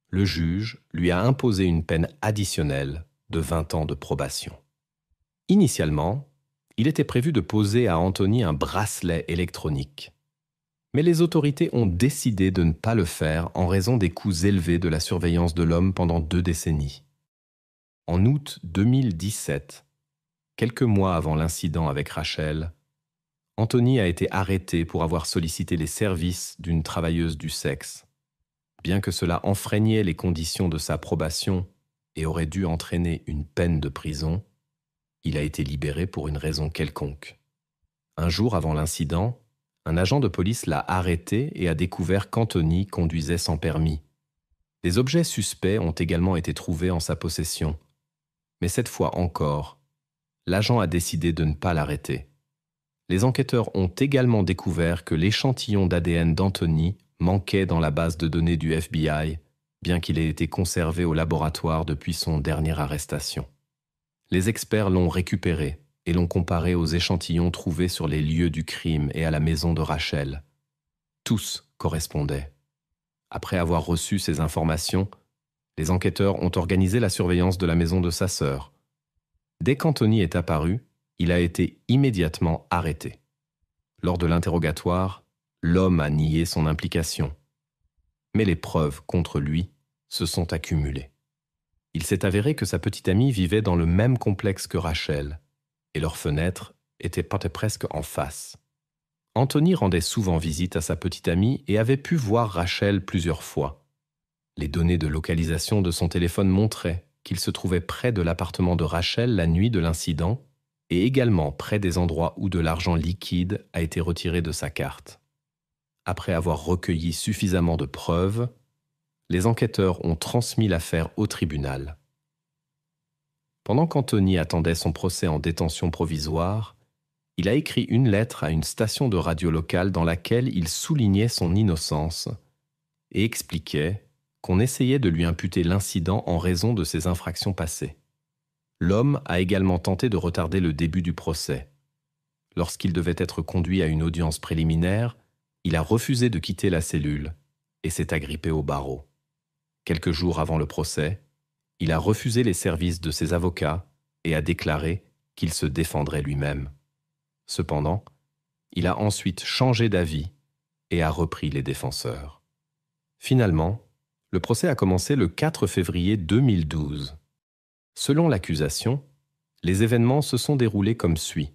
le juge lui a imposé une peine additionnelle de 20 ans de probation. Initialement, il était prévu de poser à Anthony un bracelet électronique. Mais les autorités ont décidé de ne pas le faire en raison des coûts élevés de la surveillance de l'homme pendant 2 décennies. En août 2017, quelques mois avant l'incident avec Rachel, Anthony a été arrêté pour avoir sollicité les services d'une travailleuse du sexe. Bien que cela enfreignait les conditions de sa probation et aurait dû entraîner une peine de prison, il a été libéré pour une raison quelconque. Un jour avant l'incident, un agent de police l'a arrêté et a découvert qu'Anthony conduisait sans permis. Des objets suspects ont également été trouvés en sa possession. Mais cette fois encore, l'agent a décidé de ne pas l'arrêter. Les enquêteurs ont également découvert que l'échantillon d'ADN d'Anthony manquait dans la base de données du FBI bien qu'il ait été conservé au laboratoire depuis son dernière arrestation. Les experts l'ont récupéré et l'ont comparé aux échantillons trouvés sur les lieux du crime et à la maison de Rachel. Tous correspondaient. Après avoir reçu ces informations, les enquêteurs ont organisé la surveillance de la maison de sa sœur. Dès qu'Anthony est apparu, il a été immédiatement arrêté. Lors de l'interrogatoire, l'homme a nié son implication. Mais les preuves contre lui se sont accumulées. Il s'est avéré que sa petite amie vivait dans le même complexe que Rachel, et leurs fenêtres étaient presque en face. Anthony rendait souvent visite à sa petite amie et avait pu voir Rachel plusieurs fois. Les données de localisation de son téléphone montraient qu'il se trouvait près de l'appartement de Rachel la nuit de l'incident et également près des endroits où de l'argent liquide a été retiré de sa carte. Après avoir recueilli suffisamment de preuves, les enquêteurs ont transmis l'affaire au tribunal. Pendant qu'Anthony attendait son procès en détention provisoire, il a écrit une lettre à une station de radio locale dans laquelle il soulignait son innocence et expliquait qu'on essayait de lui imputer l'incident en raison de ses infractions passées. L'homme a également tenté de retarder le début du procès. Lorsqu'il devait être conduit à une audience préliminaire, il a refusé de quitter la cellule et s'est agrippé au barreau. Quelques jours avant le procès, il a refusé les services de ses avocats et a déclaré qu'il se défendrait lui-même. Cependant, il a ensuite changé d'avis et a repris les défenseurs. Finalement, le procès a commencé le 4 février 2012. Selon l'accusation, les événements se sont déroulés comme suit.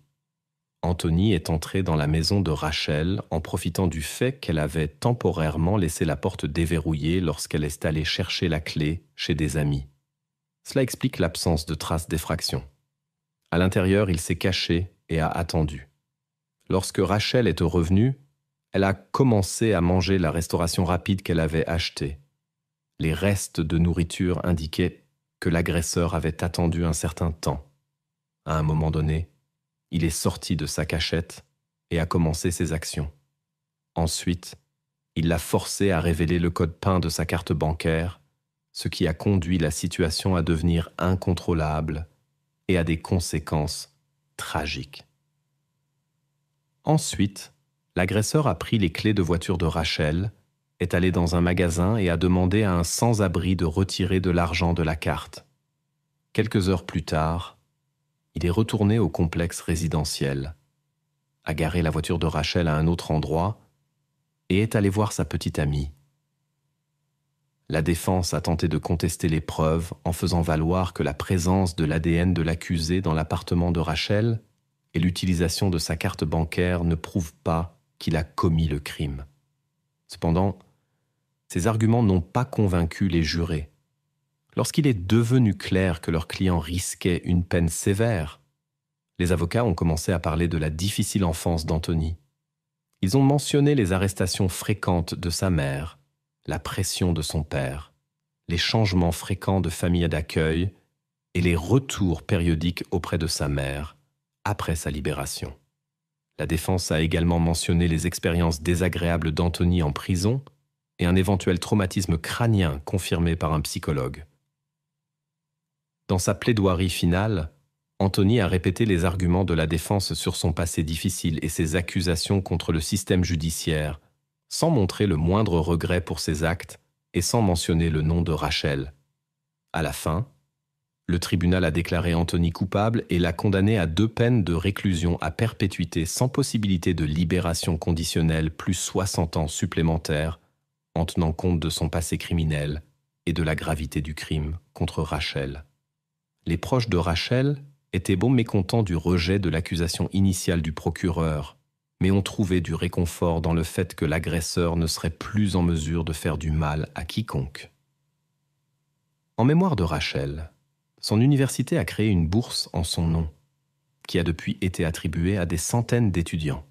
Anthony est entré dans la maison de Rachel en profitant du fait qu'elle avait temporairement laissé la porte déverrouillée lorsqu'elle est allée chercher la clé chez des amis. Cela explique l'absence de traces d'effraction. À l'intérieur, il s'est caché et a attendu. Lorsque Rachel est revenue, elle a commencé à manger la restauration rapide qu'elle avait achetée. Les restes de nourriture indiquaient que l'agresseur avait attendu un certain temps. À un moment donné, il est sorti de sa cachette et a commencé ses actions. Ensuite, il l'a forcé à révéler le code PIN de sa carte bancaire, ce qui a conduit la situation à devenir incontrôlable et à des conséquences tragiques. Ensuite, l'agresseur a pris les clés de voiture de Rachel, est allé dans un magasin et a demandé à un sans-abri de retirer de l'argent de la carte. Quelques heures plus tard, il est retourné au complexe résidentiel, a garé la voiture de Rachel à un autre endroit et est allé voir sa petite amie. La défense a tenté de contester les preuves en faisant valoir que la présence de l'ADN de l'accusé dans l'appartement de Rachel et l'utilisation de sa carte bancaire ne prouvent pas qu'il a commis le crime. Cependant, ces arguments n'ont pas convaincu les jurés. Lorsqu'il est devenu clair que leur client risquait une peine sévère, les avocats ont commencé à parler de la difficile enfance d'Anthony. Ils ont mentionné les arrestations fréquentes de sa mère, la pression de son père, les changements fréquents de famille d'accueil et les retours périodiques auprès de sa mère après sa libération. La défense a également mentionné les expériences désagréables d'Anthony en prison et un éventuel traumatisme crânien confirmé par un psychologue. Dans sa plaidoirie finale, Anthony a répété les arguments de la défense sur son passé difficile et ses accusations contre le système judiciaire, sans montrer le moindre regret pour ses actes et sans mentionner le nom de Rachel. À la fin, le tribunal a déclaré Anthony coupable et l'a condamné à 2 peines de réclusion à perpétuité sans possibilité de libération conditionnelle plus 60 ans supplémentaires en tenant compte de son passé criminel et de la gravité du crime contre Rachel. Les proches de Rachel étaient bon mécontents du rejet de l'accusation initiale du procureur, mais ont trouvé du réconfort dans le fait que l'agresseur ne serait plus en mesure de faire du mal à quiconque. En mémoire de Rachel, son université a créé une bourse en son nom, qui a depuis été attribuée à des centaines d'étudiants.